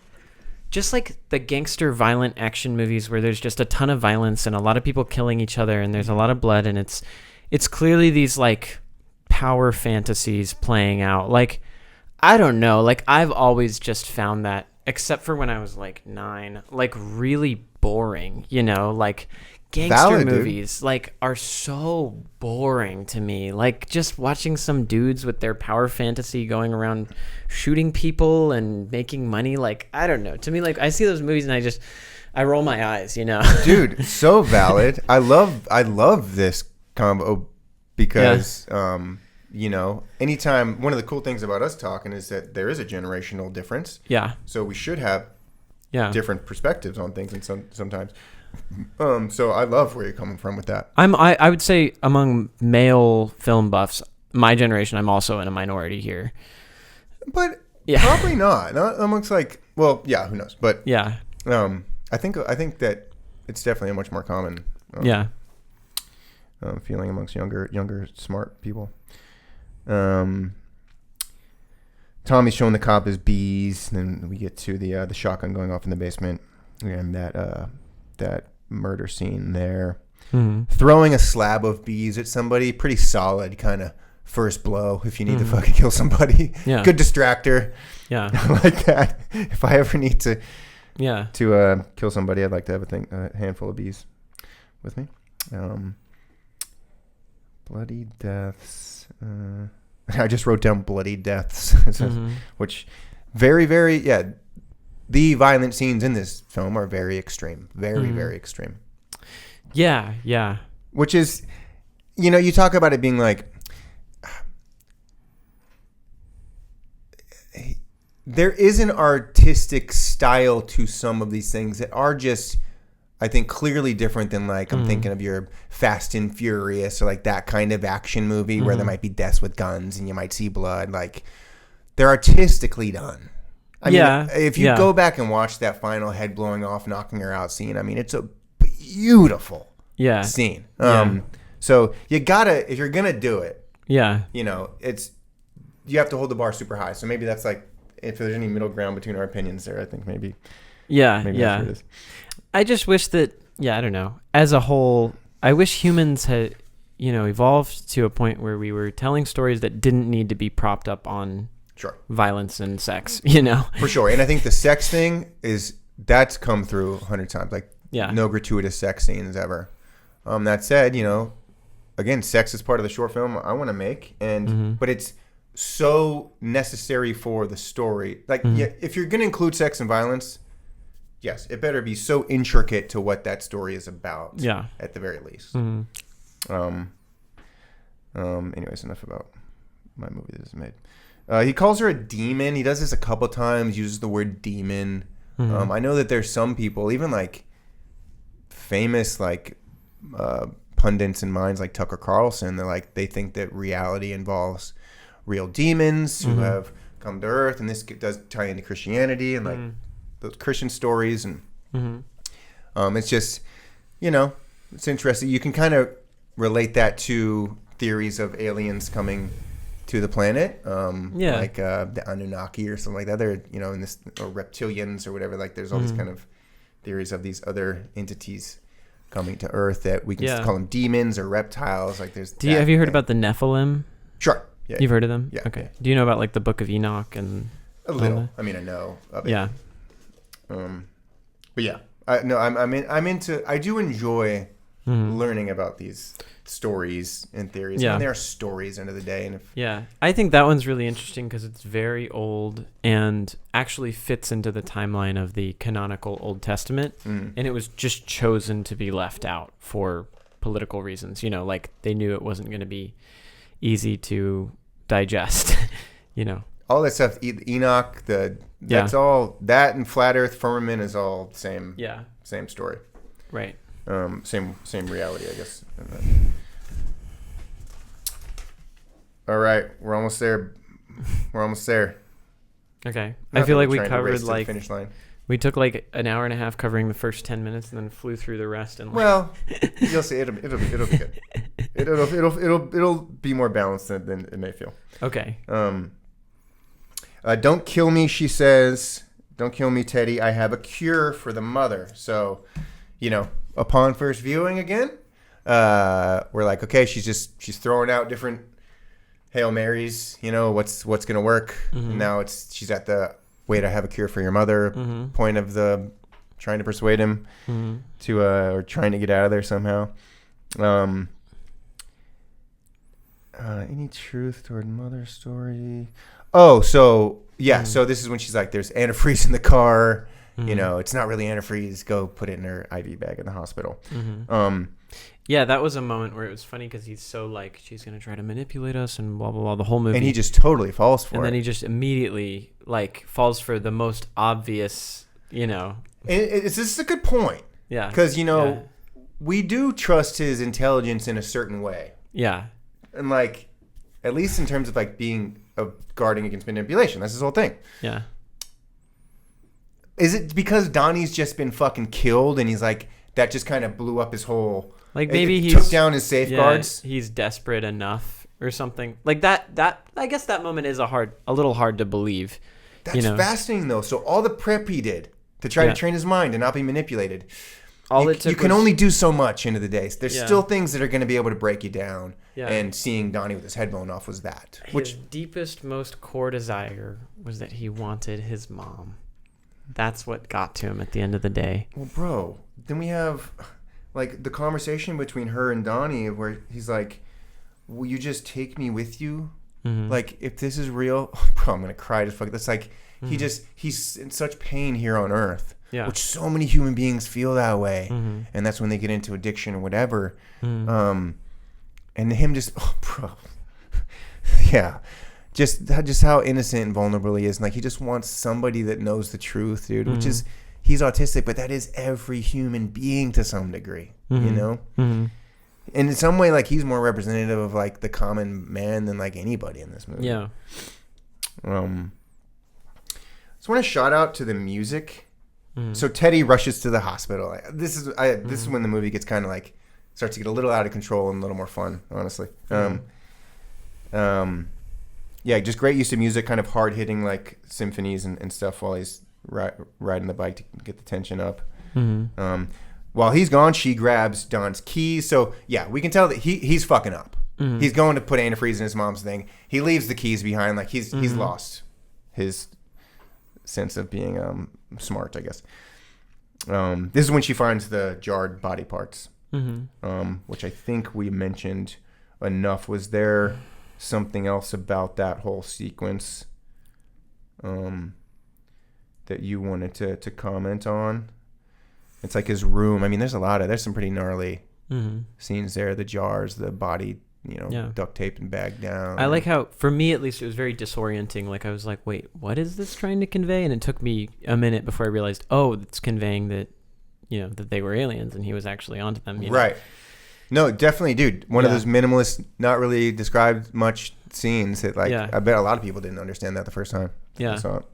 Just like the gangster violent action movies where there's just a ton of violence and a lot of people killing each other and there's a lot of blood and it's clearly these like power fantasies playing out. Like, I don't know. Like, I've always just found that, except for when I was like 9, like really boring, like gangster movies like are so boring to me. Like just watching some dudes with their power fantasy going around shooting people and making money. Like, I don't know. To me, like I see those movies and I roll my eyes, Dude, so valid. I love this combo because anytime, one of the cool things about us talking is that there is a generational difference, so we should have different perspectives on things, and sometimes so I love where you're coming from with that. I would say among male film buffs, my generation, I'm also in a minority here, but probably not amongst like, well, who knows, but I think that it's definitely a much more common feeling amongst younger smart people. Tommy's showing the cop his bees, and then we get to the shotgun going off in the basement, and that murder scene there. Throwing a slab of bees at somebody, pretty solid kind of first blow if you need to fucking kill somebody. Good distractor. I like that. If I ever need to kill somebody, I'd like to have a handful of bees with me. Bloody deaths. I just wrote down bloody deaths, which very, very, the violent scenes in this film are very extreme. Very, very extreme. Yeah. Which is, you talk about it being like, there is an artistic style to some of these things that are just, I think, clearly different than like I'm thinking of your Fast and Furious or like that kind of action movie where there might be deaths with guns and you might see blood. Like, they're artistically done. I mean, if you go back and watch that final head blowing off, knocking her out scene, I mean, it's a beautiful scene. So you gotta, if you're gonna do it, you have to hold the bar super high. So maybe that's like if there's any middle ground between our opinions there, I think maybe Yeah, maybe yeah. that's what it is. I just wish that, I don't know. As a whole, I wish humans had, evolved to a point where we were telling stories that didn't need to be propped up on Sure. violence and sex, For sure. And I think the sex thing that's come through 100 times. Like, no gratuitous sex scenes ever. That said, again, sex is part of the short film I want to make, but it's so necessary for the story. Like, if you're going to include sex and violence, yes, it better be so intricate to what that story is about. Yeah. At the very least. Anyways, enough about my movie that is made. He calls her a demon. He does this a couple times. Uses the word demon. I know that there's some people, even like famous like pundits and minds like Tucker Carlson. They think that reality involves real demons who have come to Earth, and this does tie into Christianity and like those Christian stories, and it's just it's interesting. You can kind of relate that to theories of aliens coming to the planet, like the Anunnaki or something like that. They're in this, or reptilians or whatever. Like there's all these kind of theories of these other entities coming to Earth that we can call them demons or reptiles. Like there's. Have you heard about the Nephilim? Sure. Yeah. You've heard of them? Yeah. Okay. Yeah. Do you know about like the Book of Enoch and a little? I mean, I know of it. Yeah. But yeah, I'm into. I do enjoy learning about these stories and theories. Yeah. I mean, they are stories end of the day. And I think that one's really interesting because it's very old and actually fits into the timeline of the canonical Old Testament. And it was just chosen to be left out for political reasons. Like they knew it wasn't going to be easy to digest, all that stuff, Enoch, that's all, that and flat earth firmament is all same story. Right. Same reality, I guess. All right, we're almost there. Okay. I feel like we covered like finish line. We took like an hour and a half covering the first 10 minutes and then flew through the rest. And well, you'll see. It'll be good. It'll be more balanced than it may feel. Okay. Don't kill me, she says. Don't kill me, Teddy. I have a cure for the mother. So, upon first viewing again, we're like, okay, she's throwing out different Hail Marys. What's gonna work? And now she's at the way to have a cure for your mother point of the trying to persuade him to or trying to get out of there somehow. Any truth toward mother story? Oh, so yeah, so this is when she's like, there's antifreeze in the car. It's not really antifreeze. Go put it in her IV bag in the hospital. Yeah, that was a moment where it was funny because he's so like, she's going to try to manipulate us and blah, blah, blah, the whole movie. And he just totally falls for it. And then he just immediately like falls for the most obvious, This is a good point. Yeah. Because, we do trust his intelligence in a certain way. Yeah. And like, at least in terms of like being guarding against manipulation. That's his whole thing. Yeah. Is it because Donnie's just been fucking killed and he's like, that just kind of blew up his whole... Like maybe he took down his safeguards. Yeah, he's desperate enough or something. Like that I guess that moment is a little hard to believe. That's fascinating though. So all the prep he did to try to train his mind and not be manipulated. You can only do so much end of the day. There's still things that are going to be able to break you down. Yeah. And seeing Donnie with his head blown off was that. His deepest, most core desire was that he wanted his mom. That's what got to him at the end of the day. Well, bro, then we have like the conversation between her and Donnie where he's like, will you just take me with you? Like, if this is real, bro, I'm going to cry. That's like, he's in such pain here on Earth, which so many human beings feel that way. And that's when they get into addiction or whatever. And him just, bro, yeah. Just how innocent and vulnerable he is. And like, he just wants somebody that knows the truth, dude, which is, he's autistic, but that is every human being to some degree, And in some way, like, he's more representative of like the common man than like anybody in this movie. Yeah. So I want to shout out to the music. So Teddy rushes to the hospital. This is when the movie gets kind of like, starts to get a little out of control and a little more fun, honestly. yeah, just great use of music, kind of hard hitting like symphonies and stuff while he's riding the bike to get the tension up. While he's gone, she grabs Don's keys. So yeah, we can tell that he's fucking up. He's going to put antifreeze in his mom's thing. He leaves the keys behind. Like he's lost his sense of being smart, I guess. This is when she finds the jarred body parts, which I think we mentioned enough. Was there something else about that whole sequence that you wanted to comment on? It's like his room. I mean, there's some pretty gnarly scenes there. The jars, the body, duct taped and bagged down. I like how, for me at least, it was very disorienting. Like I was like, wait, what is this trying to convey? And it took me a minute before I realized, oh, it's conveying that, that they were aliens and he was actually onto them. Right. No, definitely, dude. One of those minimalist, not really described much scenes that, like, I bet a lot of people didn't understand that the first time they saw it.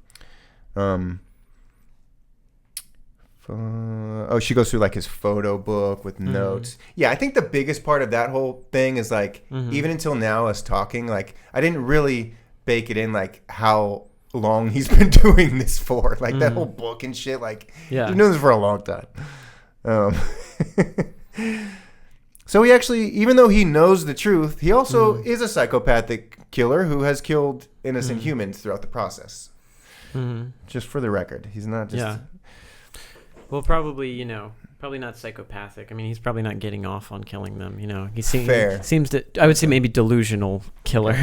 She goes through like his photo book with notes. Yeah, I think the biggest part of that whole thing is like, even until now, us talking, like, I didn't really bake it in, like, how long he's been doing this for. Like, that whole book and shit, like, he's been doing this for a long time. So he actually, even though he knows the truth, he also is a psychopathic killer who has killed innocent humans throughout the process. Just for the record, he's not just... Yeah. Well, probably, probably not psychopathic. I mean, he's probably not getting off on killing them, He seems to, I would say maybe delusional killer,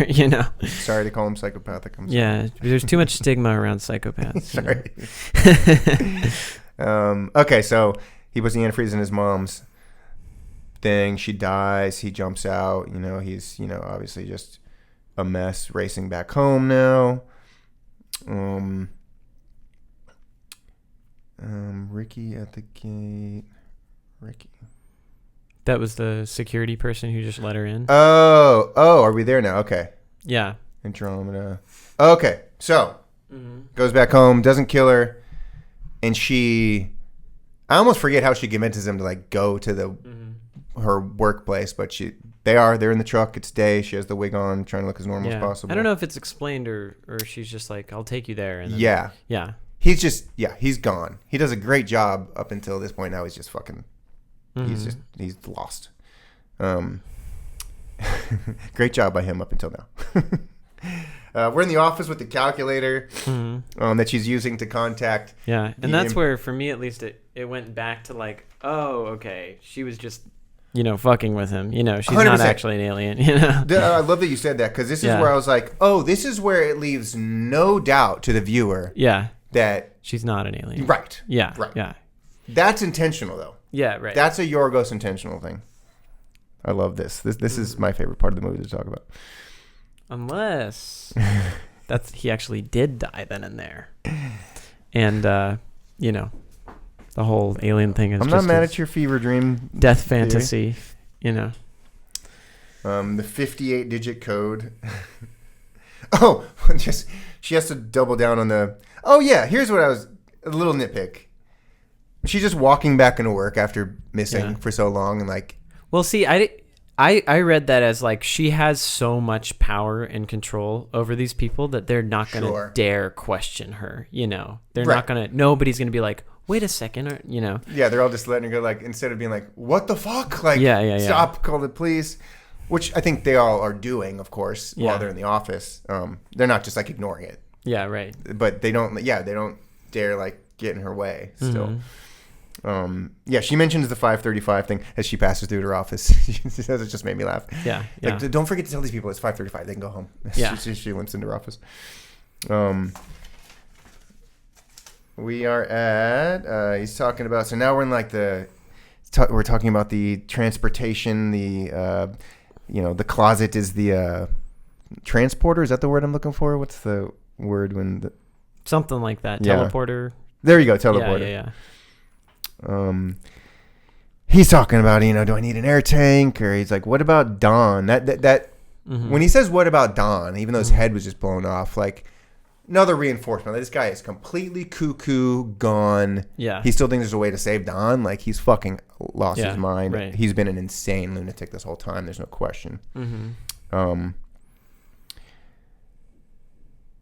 Sorry to call him psychopathic. I'm sorry. Yeah, there's too much stigma around psychopaths. Sorry. Okay, so he puts the antifreeze in his mom's thing. She dies. He jumps out. He's, obviously just a mess racing back home now. Ricky at the gate. Ricky. That was the security person who just let her in. Oh, are we there now? Okay. Yeah. Andromeda. Okay, so goes back home, doesn't kill her, and I almost forget how she convinces him to like go to her workplace, but they're in the truck. It's day. She has the wig on, trying to look as normal as possible. I don't know if it's explained or she's just like, I'll take you there. And then, yeah. He's gone. He does a great job up until this point. Now he's just fucking, he's lost. Great job by him up until now. We're in the office with the calculator that she's using to contact. Yeah, and that's where, for me at least, it went back to like, oh, okay, she was just, fucking with him. She's 100%. Not actually an alien. I love that you said that, because this is where I was like, oh, this is where it leaves no doubt to the viewer. Yeah. That she's not an alien. Right. Yeah. Right. Yeah. That's intentional, though. Yeah, right. That's a Yorgos intentional thing. I love this. This is my favorite part of the movie to talk about. Unless he actually did die then and there. And the whole alien thing is I'm not mad at your fever dream death fantasy, The 58-digit code. She has to double down on the... Oh, yeah, here's what a little nitpick. She's just walking back into work after missing for so long and like... Well, see, I read that as like she has so much power and control over these people that they're not going to dare question her, They're not going to... Nobody's going to be like, wait a second, or, Yeah, they're all just letting her go, like, instead of being like, what the fuck? Like, stop, call the police. Which I think they all are doing, of course, while they're in the office. They're not just like ignoring it. Yeah, right. But they don't dare like get in her way still. She mentions the 5:35 thing as she passes through her office. She says it just made me laugh. Yeah. Like, don't forget to tell these people it's 5:35. They can go home. Yeah. She limps into her office. We are at, he's talking about, so now we're in like we're talking about the transportation, the closet is the transporter. Is that the word I'm looking for? What's the word when something like that. Teleporter. There you go. Teleporter. Yeah. He's talking about, do I need an air tank? Or he's like, what about Don? That when he says, what about Don? Even though his head was just blown off, like another reinforcement. This guy is completely cuckoo, gone. Yeah. He still thinks there's a way to save Don. Like, he's fucking lost his mind. Right. He's been an insane lunatic this whole time. There's no question.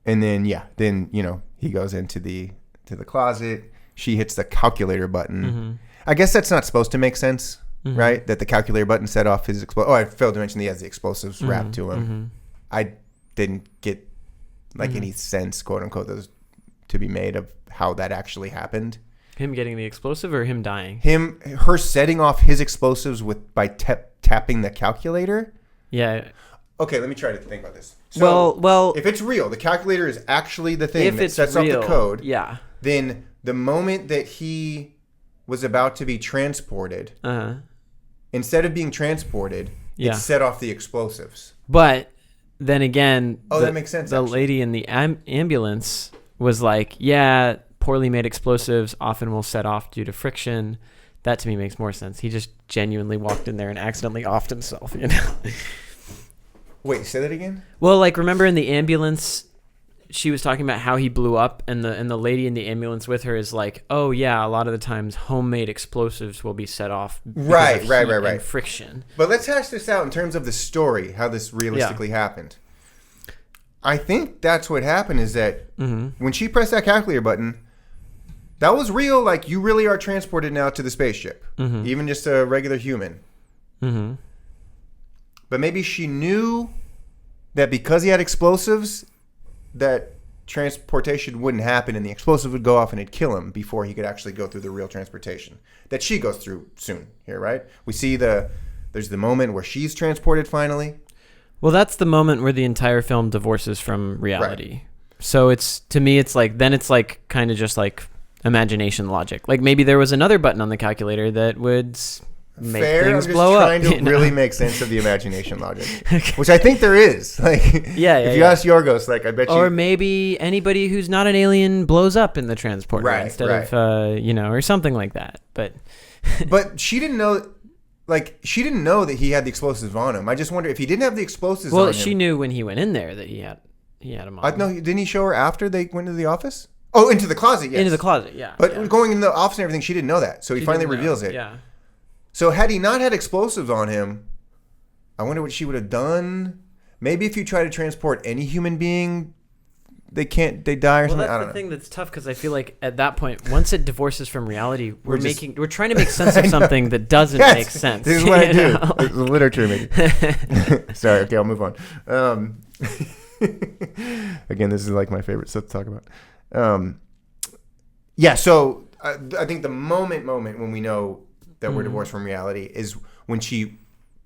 And then he goes into the closet. She hits the calculator button. Mm-hmm. I guess that's not supposed to make sense, right? That the calculator button set off his explosives. Oh, I failed to mention he has the explosives wrapped to him. Mm-hmm. I didn't get any sense, quote unquote, to be made of how that actually happened. Him getting the explosive or him dying? Her setting off his explosives by tapping the calculator. Yeah. Okay, let me try to think about this. So, well, if it's real, the calculator is actually the thing that sets off the code. Yeah. Then the moment that he was about to be transported, instead of being transported, it set off the explosives. But then again, that makes sense. The lady in the ambulance was like, "Yeah, poorly made explosives often will set off due to friction." That to me makes more sense. He just genuinely walked in there and accidentally offed himself. Wait, say that again? Well, like, remember in the ambulance, she was talking about how he blew up, and the lady in the ambulance with her is like, "Oh yeah, a lot of the times homemade explosives will be set off right, and friction." But let's hash this out in terms of the story, how this realistically happened. I think that's what happened is that when she pressed that calculator button, that was real. Like, you really are transported now to the spaceship, even just a regular human. Mm-hmm. But maybe she knew that because he had explosives, that transportation wouldn't happen and the explosive would go off and it'd kill him before he could actually go through the real transportation that she goes through soon here, right? We see there's the moment where she's transported finally. Well, that's the moment where the entire film divorces from reality. Right. So to me, it's like kind of just like imagination logic. Like maybe there was another button on the calculator that would make things blow up. I'm just trying to really make sense of the imagination logic, which I think there is. Like, if you ask Yorgos, like, I bet you. Or maybe anybody who's not an alien blows up in the transporter instead of, or something like that. But she didn't know. Like, she didn't know that he had the explosives on him. I just wonder if he didn't have the explosives on him. Well, she knew when he went in there that he had them on. No, didn't he show her after they went into the office? Oh, into the closet, yes. Into the closet, yeah. But going in the office and everything, she didn't know that. So he finally reveals it. Yeah. So had he not had explosives on him, I wonder what she would have done. Maybe if you try to transport any human being, they die or something. I don't know. That's the thing that's tough because I feel like at that point, once it divorces from reality, we're trying to make sense of something that doesn't make sense. This is what I do. It's literature, maybe. Sorry. Okay, I'll move on. Again, this is like my favorite stuff to talk about. So I think the moment when we know that we're divorced from reality is when she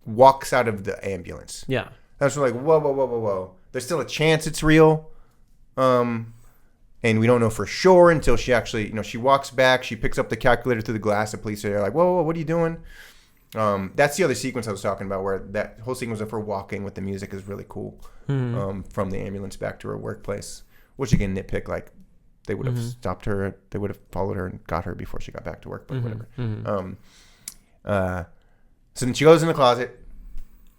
walks out of the ambulance. Yeah. That's like, whoa. There's still a chance it's real. And we don't know for sure until she actually, she walks back, she picks up the calculator through the glass. The police are like, whoa, what are you doing? That's the other sequence I was talking about where that whole sequence of her walking with the music is really cool. From the ambulance back to her workplace, which again, nitpick, like they would have stopped her. They would have followed her and got her before she got back to work, but whatever. So then she goes in the closet,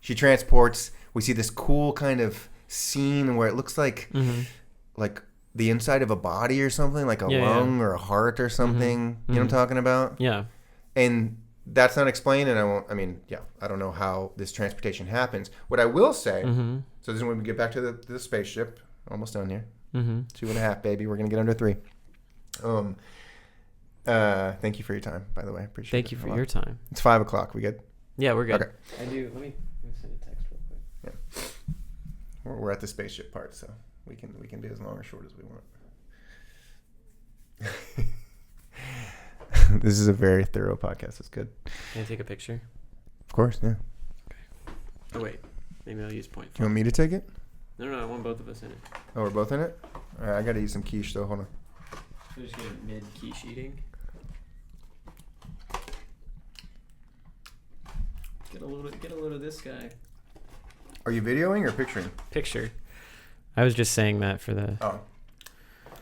she transports, we see this cool kind of scene where it looks like the inside of a body or something, like a lung or a heart or something. You know what I'm talking about? Yeah. And that's not explained, and I don't know how this transportation happens. What I will say, so this is when we get back to the spaceship, almost done here. 2.5, baby. We're going to get under 3. Thank you for your time, by the way. I appreciate it. Thank you for your time. It's 5 o'clock. We good? Yeah, we're good. Okay. Let me send a text real quick. Yeah. We're at the spaceship part, so we can be as long or short as we want. This is a very thorough podcast. It's good. Can I take a picture? Of course, yeah. Okay. Oh, wait. Maybe I'll use point. You want me to take it? No, I want both of us in it. Oh, we're both in it? All right, I got to eat some quiche, though. Hold on. Should I just get a mid-quiche eating? Get a load of this guy. Are you videoing or picturing? Picture. I was just saying that for the... Oh.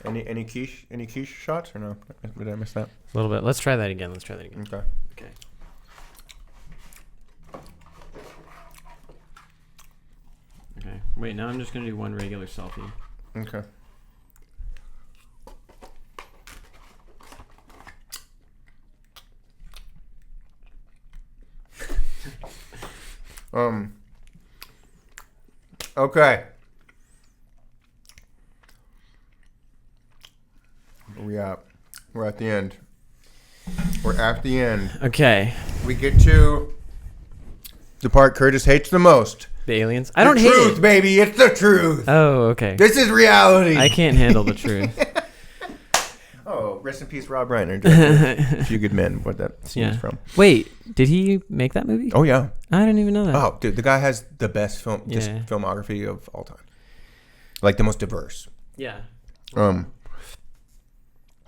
Any quiche shots or no? Did I miss that? A little bit. Let's try that again. Okay. Okay. Wait, now I'm just going to do one regular selfie. Okay. Okay. We're at the end. We're at the end. Okay. We get to the part Curtis hates the most. The aliens? I don't hate truth, it. Baby. It's the truth. Oh, okay. This is reality. I can't handle the truth. Oh, rest in peace, Rob Reiner. A Few Good Men. What that scene is from. Wait, did he make that movie? Oh, yeah. I didn't even know that. Oh, dude. The guy has the best filmography of all time. Like the most diverse. Yeah.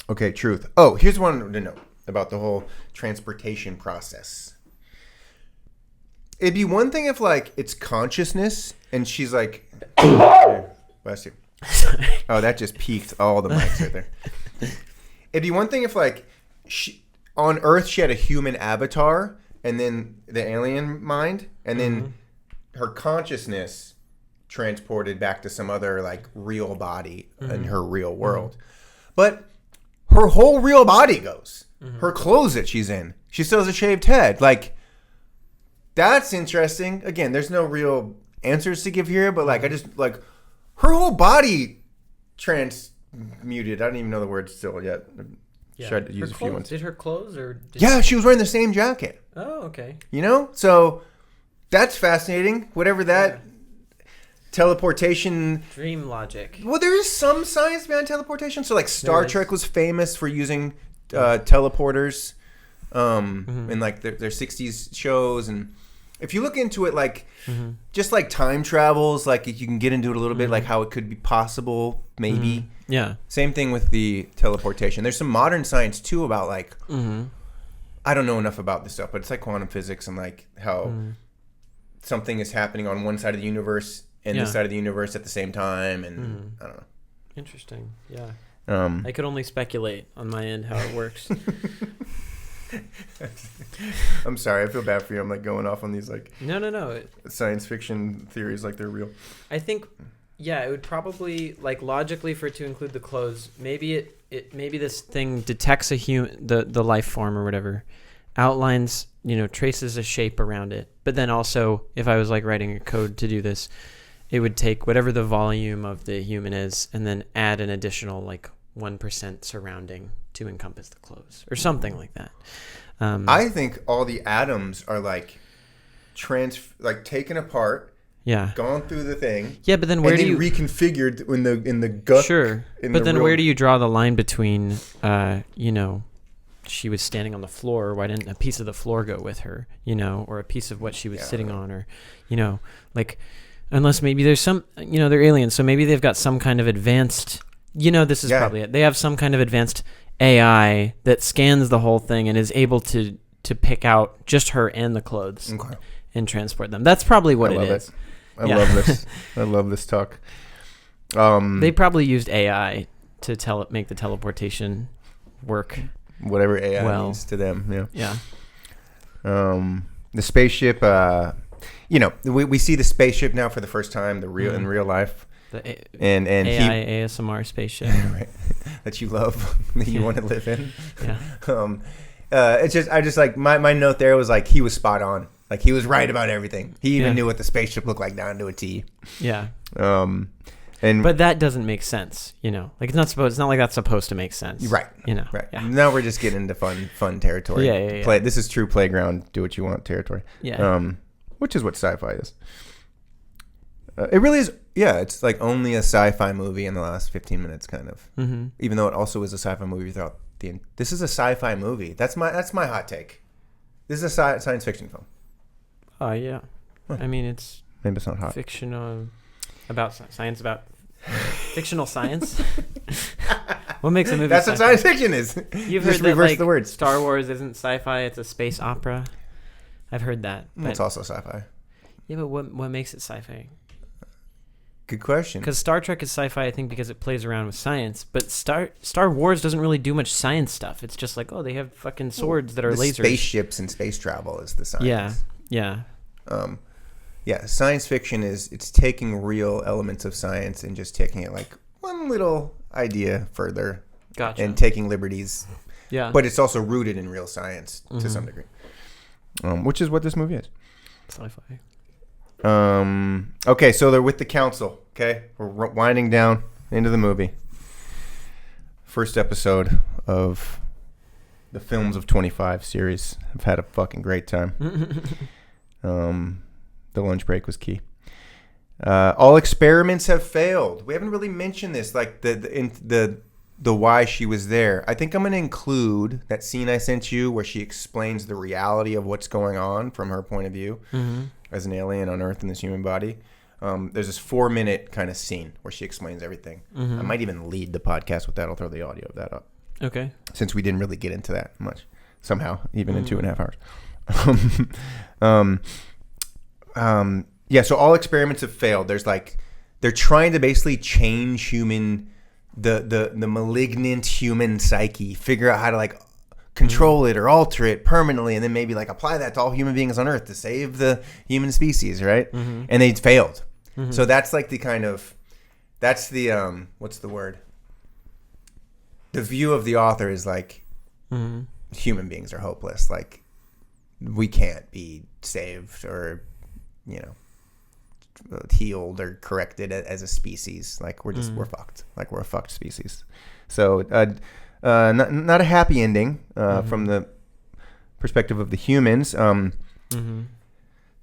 Okay, truth. Oh, here's one to know about the whole transportation process. It'd be one thing if, like, it's consciousness and she's like, bless you. Oh, that just peaked all the mics right there. It'd be one thing if, like, on Earth she had a human avatar and then the alien mind, and then her consciousness transported back to some other, like, real body in her real world. But her whole real body goes. Her clothes that she's in. She still has a shaved head. Like, that's interesting. Again, there's no real answers to give here, but, like, I just, like, her whole body transmuted. I don't even know the word still yet. Yeah. Tried to use a few ones. Did her clothes or? Yeah, she was wearing the same jacket. Oh, okay. You know? So, that's fascinating. Whatever that teleportation... Dream logic. Well, there is some science behind teleportation. So, like, Star Trek was famous for using teleporters in, like, their 60s shows. And if you look into it, like, just, like, time travels, like, you can get into it a little bit, like, how it could be possible, maybe. Yeah. Same thing with the teleportation. There's some modern science, too, about, like... I don't know enough about this stuff, but it's like quantum physics and, like, how something is happening on one side of the universe and this side of the universe at the same time, and I don't know. Interesting. Yeah. I could only speculate on my end how it works. I'm sorry. I feel bad for you. I'm, like, going off on these, like... No. Science fiction theories like they're real. I think, it would probably, like, logically for it to include the clothes, maybe maybe this thing detects the life form or whatever, outlines, traces a shape around it. But then also, if I was, like, writing a code to do this, it would take whatever the volume of the human is and then add an additional, like, 1% surrounding to encompass the clothes or something like that. I think all the atoms are, like, taken apart. Yeah. Gone through the thing. Yeah, but then where do you reconfigured in the gut? Sure. But then where do you draw the line between she was standing on the floor, why didn't a piece of the floor go with her, or a piece of what she was sitting on, or like, unless maybe there's some, they're aliens, so maybe they've got some kind of advanced, this is probably it. They have some kind of advanced AI that scans the whole thing and is able to pick out just her and the clothes and transport them. That's probably what it is. I love this. I love this talk. They probably used AI to make the teleportation work. Whatever AI means to them. Yeah. The spaceship. We see the spaceship now for the first time. In real life. And AI ASMR spaceship. Right, that you love, that you want to live in. Yeah. It's just I just like my note there was like he was spot on. Like, he was right about everything. He even knew what the spaceship looked like down to a T. Yeah. But that doesn't make sense, Like, it's not like that's supposed to make sense. Right. Right. Yeah. Now we're just getting into fun territory. Yeah. This is true playground, do what you want territory. Yeah. Which is what sci-fi is. It really is. Yeah, it's like only a sci-fi movie in the last 15 minutes, kind of. Mm-hmm. Even though it also is a sci-fi movie throughout this is a sci-fi movie. That's my hot take. This is a science fiction film. Yeah. I mean, it's maybe it's not hot. Fictional about science about fictional science. What makes a movie? That's sci-fi? What science fiction is. You've heard that, like, the words. Star Wars isn't sci-fi; it's a space opera. I've heard that. It's also sci-fi. Yeah, but what makes it sci-fi? Good question. Because Star Trek is sci-fi, I think, because it plays around with science. But Star Wars doesn't really do much science stuff. It's just like, they have fucking swords that are lasers. Spaceships and space travel is the science. Yeah. Science fiction it's taking real elements of science and just taking it like one little idea further. Gotcha. And taking liberties. Yeah. But it's also rooted in real science to some degree. Which is what this movie is. Sci-fi. Okay, so they're with the council. Okay, we're winding down into the movie. first episode of the Films of 25 series. I've had a fucking great time. The lunch break was key. All experiments have failed. We haven't really mentioned this, like the why she was there. I think I'm going to include that scene I sent you where she explains the reality of what's going on from her point of view as an alien on Earth in this human body. There's this 4-minute kind of scene where she explains everything. I might even lead the podcast with that. I'll throw the audio of that up. Okay. Since we didn't really get into that much somehow, even in 2.5 hours. Yeah, so all experiments have failed. There's like, they're trying to basically change the malignant human psyche, figure out how to like control it or alter it permanently, and then maybe like apply that to all human beings on Earth to save the human species, right? And they failed. So that's like the kind of, that's the, what's the word? The view of the author is like, human beings are hopeless. Like, we can't be saved or, healed or corrected as a species. Like, we're just, we're fucked. Like, we're a fucked species. So, not a happy ending from the perspective of the humans. The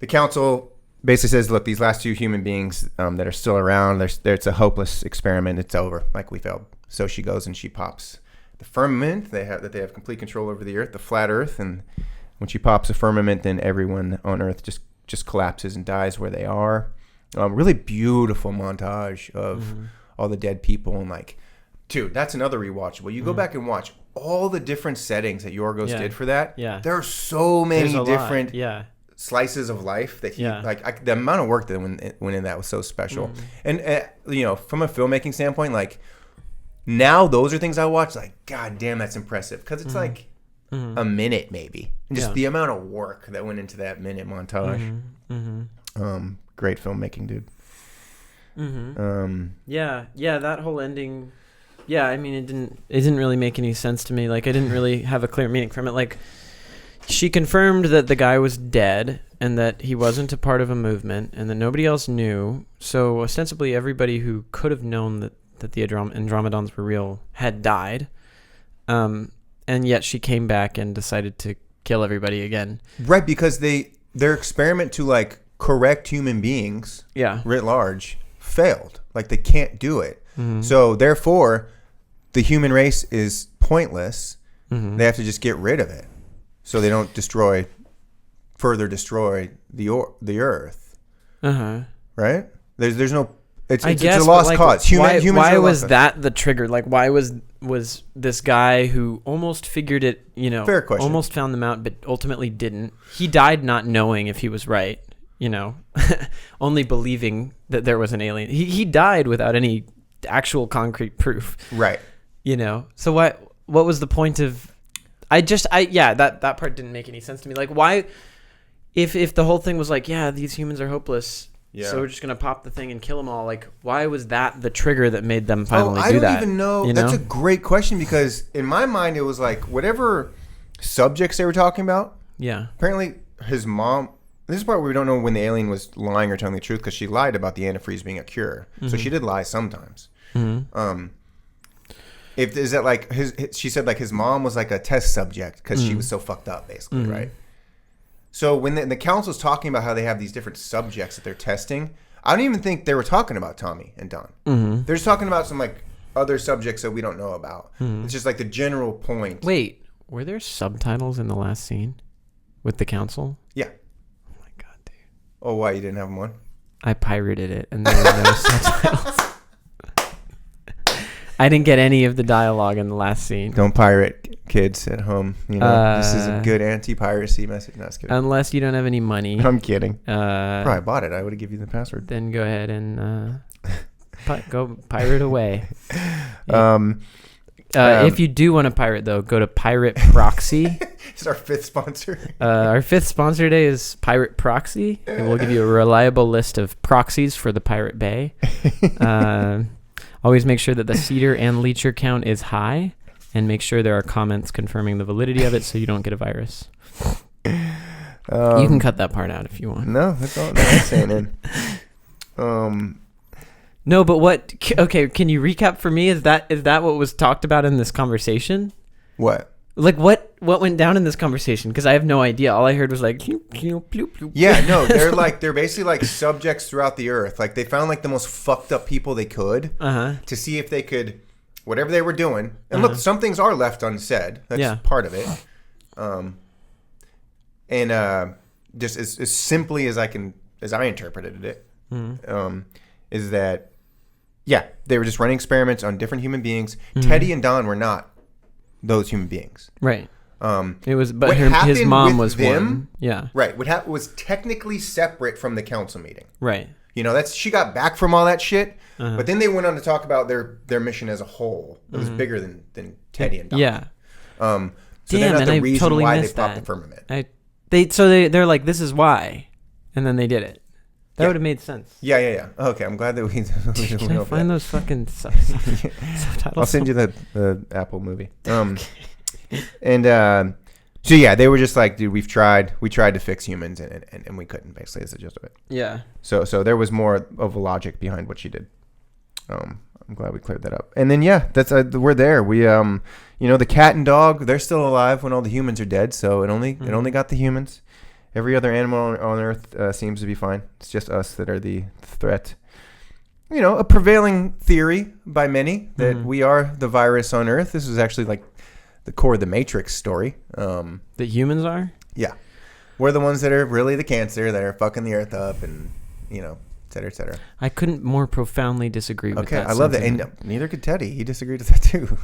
council basically says, look, these last 2 human beings that are still around, it's a hopeless experiment. It's over. Like, we failed. So she goes and she pops the firmament. They have complete control over the Earth, the flat Earth. And when she pops a firmament, then everyone on Earth just collapses and dies where they are. Really beautiful montage of all the dead people. And like, dude, that's another rewatchable. You go back and watch all the different settings that Yorgos did for that. Yeah. There are so many different slices of life that he the amount of work that went in that was so special. And from a filmmaking standpoint, like, now those are things I watch like, god damn, that's impressive, because it's like a minute maybe, and just the amount of work that went into that minute montage. Great filmmaking, dude. That whole ending, I mean, it didn't really make any sense to me. Like, I didn't really have a clear meaning from it. Like, she confirmed that the guy was dead and that he wasn't a part of a movement and that nobody else knew. So ostensibly everybody who could have known that the Andromedons were real had died. And yet she came back and decided to kill everybody again. Right, because their experiment to like correct human beings writ large failed. Like, they can't do it. So therefore the human race is pointless. They have to just get rid of it so they don't further destroy the Earth. Right? There's no, it's a lost cause. Why was that the trigger? Like, why was this guy who almost figured it, Fair question. Almost found them out, but ultimately didn't. He died not knowing if he was right, only believing that there was an alien. He died without any actual concrete proof. Right. So what was the point of, that part didn't make any sense to me. Like, why, if the whole thing was like, these humans are hopeless, so we're just going to pop the thing and kill them all. Like, why was that the trigger that made them finally do that? I don't even know. That's a great question, because in my mind, it was like whatever subjects they were talking about. Yeah. Apparently his mom, this is the part where we don't know when the alien was lying or telling the truth, because she lied about the antifreeze being a cure. So she did lie sometimes. Is that like she said like his mom was like a test subject because she was so fucked up, basically, right? So when the council's talking about how they have these different subjects that they're testing, I don't even think they were talking about Tommy and Don. They're just talking about some like other subjects that we don't know about. It's just like the general point. Wait, were there subtitles in the last scene with the council? Yeah. Oh my god, dude. Oh, why, you didn't have one? I pirated it and there were no subtitles. I didn't get any of the dialogue in the last scene. Don't pirate, kids at home. This is a good anti-piracy message. No, just kidding. Unless you don't have any money. I'm kidding. Probably bought it. I would have given you the password. Then go ahead and go pirate away. If you do want to pirate, though, go to Pirate Proxy. It's our 5th sponsor. Our 5th sponsor today is Pirate Proxy. And we'll give you a reliable list of proxies for the Pirate Bay. Always make sure that the seeder and leecher count is high, and make sure there are comments confirming the validity of it so you don't get a virus. You can cut that part out if you want. No, that's all. That's saying it. No, but what? Okay, can you recap for me? Is that what was talked about in this conversation? What? Like what went down in this conversation? Because I have no idea. All I heard was like, yeah, no, they're basically like subjects throughout the earth. Like they found like the most fucked up people they could to see if they could, whatever they were doing. And look, some things are left unsaid. That's part of it. Just as simply as I interpreted it, is that they were just running experiments on different human beings. Teddy and Don were not those human beings, right? It was, but his mom was them. One. Yeah, right. What was technically separate from the council meeting, right? You know, she got back from all that shit, but then they went on to talk about their mission as a whole. It was bigger than Teddy and Don. Yeah. So they're not the reason totally why they popped the firmament. They're like, this is why, and then they did it. That would have made sense. Yeah. Okay, I'm glad that we Can I find those fucking subtitles? I'll send you the Apple movie. So yeah, they were just like, dude, we tried to fix humans and we couldn't. Basically, is the gist of it. Yeah. So there was more of a logic behind what she did. I'm glad we cleared that up. And then that's we're there. We the cat and dog, they're still alive when all the humans are dead. So it only got the humans. Every other animal on Earth seems to be fine. It's just us that are the threat. You know, a prevailing theory by many that we are the virus on Earth. This is actually like the core of the Matrix story. That humans are? Yeah. We're the ones that are really the cancer that are fucking the Earth up and, et cetera, et cetera. I couldn't more profoundly disagree with that. Okay, I love that. And neither could Teddy. He disagreed with that too.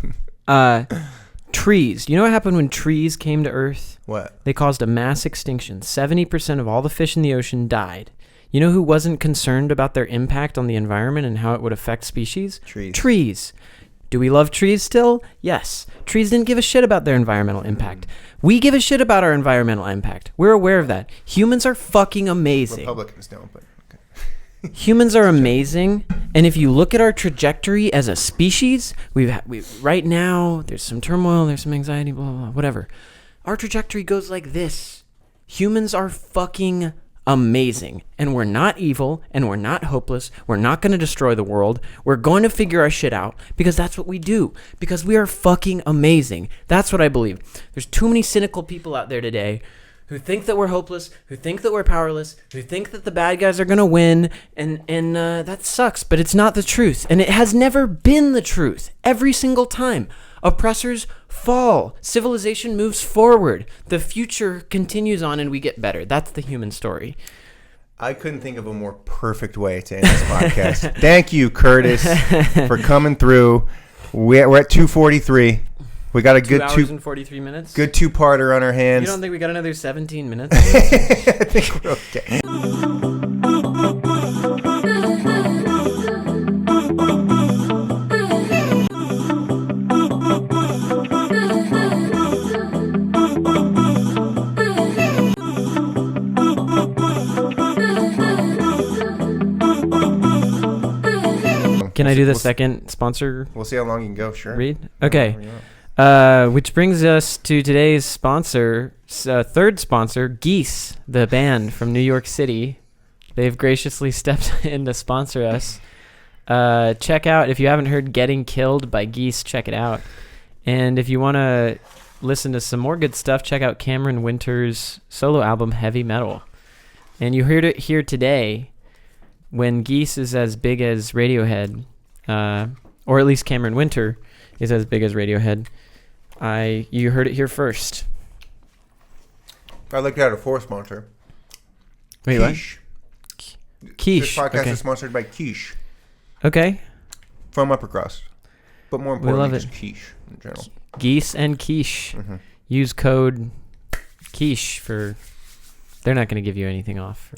Trees. You know what happened when trees came to Earth? What? They caused a mass extinction. 70% of all the fish in the ocean died. You know who wasn't concerned about their impact on the environment and how it would affect species? Trees. Do we love trees still? Yes. Trees didn't give a shit about their environmental impact. We give a shit about our environmental impact. We're aware of that. Humans are fucking amazing. Republicans don't, but okay. Humans are amazing, and if you look at our trajectory as a species, we right now there's some turmoil, there's some anxiety, blah, blah, blah, whatever. Our trajectory goes like this. Humans are fucking amazing, and we're not evil, and we're not hopeless. We're not going to destroy the world. We're going to figure our shit out because that's what we do, because we are fucking amazing. That's what I believe. There's too many cynical people out there today who think that we're hopeless, who think that we're powerless, who think that the bad guys are going to win, and that sucks, but it's not the truth, and it has never been the truth. Every single time. Oppressors fall. Civilization moves forward. The future continues on, and we get better. That's the human story. I couldn't think of a more perfect way to end this podcast. Thank you, Curtis, for coming through. We're at 2:43. We got a good 2 hours and 43 minutes. Good two-parter on our hands. You don't think we got another 17 minutes? I think we're okay. Can I do the second sponsor? We'll see how long you can go. Sure. Read? Okay. Which brings us to today's sponsor, third sponsor, Geese, the band from New York City. They've graciously stepped in to sponsor us. Check out, if you haven't heard Getting Killed by Geese, check it out. And if you want to listen to some more good stuff, check out Cameron Winter's solo album, Heavy Metal. And you heard it here today when Geese is as big as Radiohead, or at least Cameron Winter is as big as Radiohead. You heard it here first. I'd like to add a fourth sponsor. Wait, Quiche. Quiche. This podcast is sponsored by Quiche. Okay. From Upper Crust. But more importantly, just quiche in general. Geese and quiche. Mm-hmm. Use code quiche for... They're not going to give you anything off.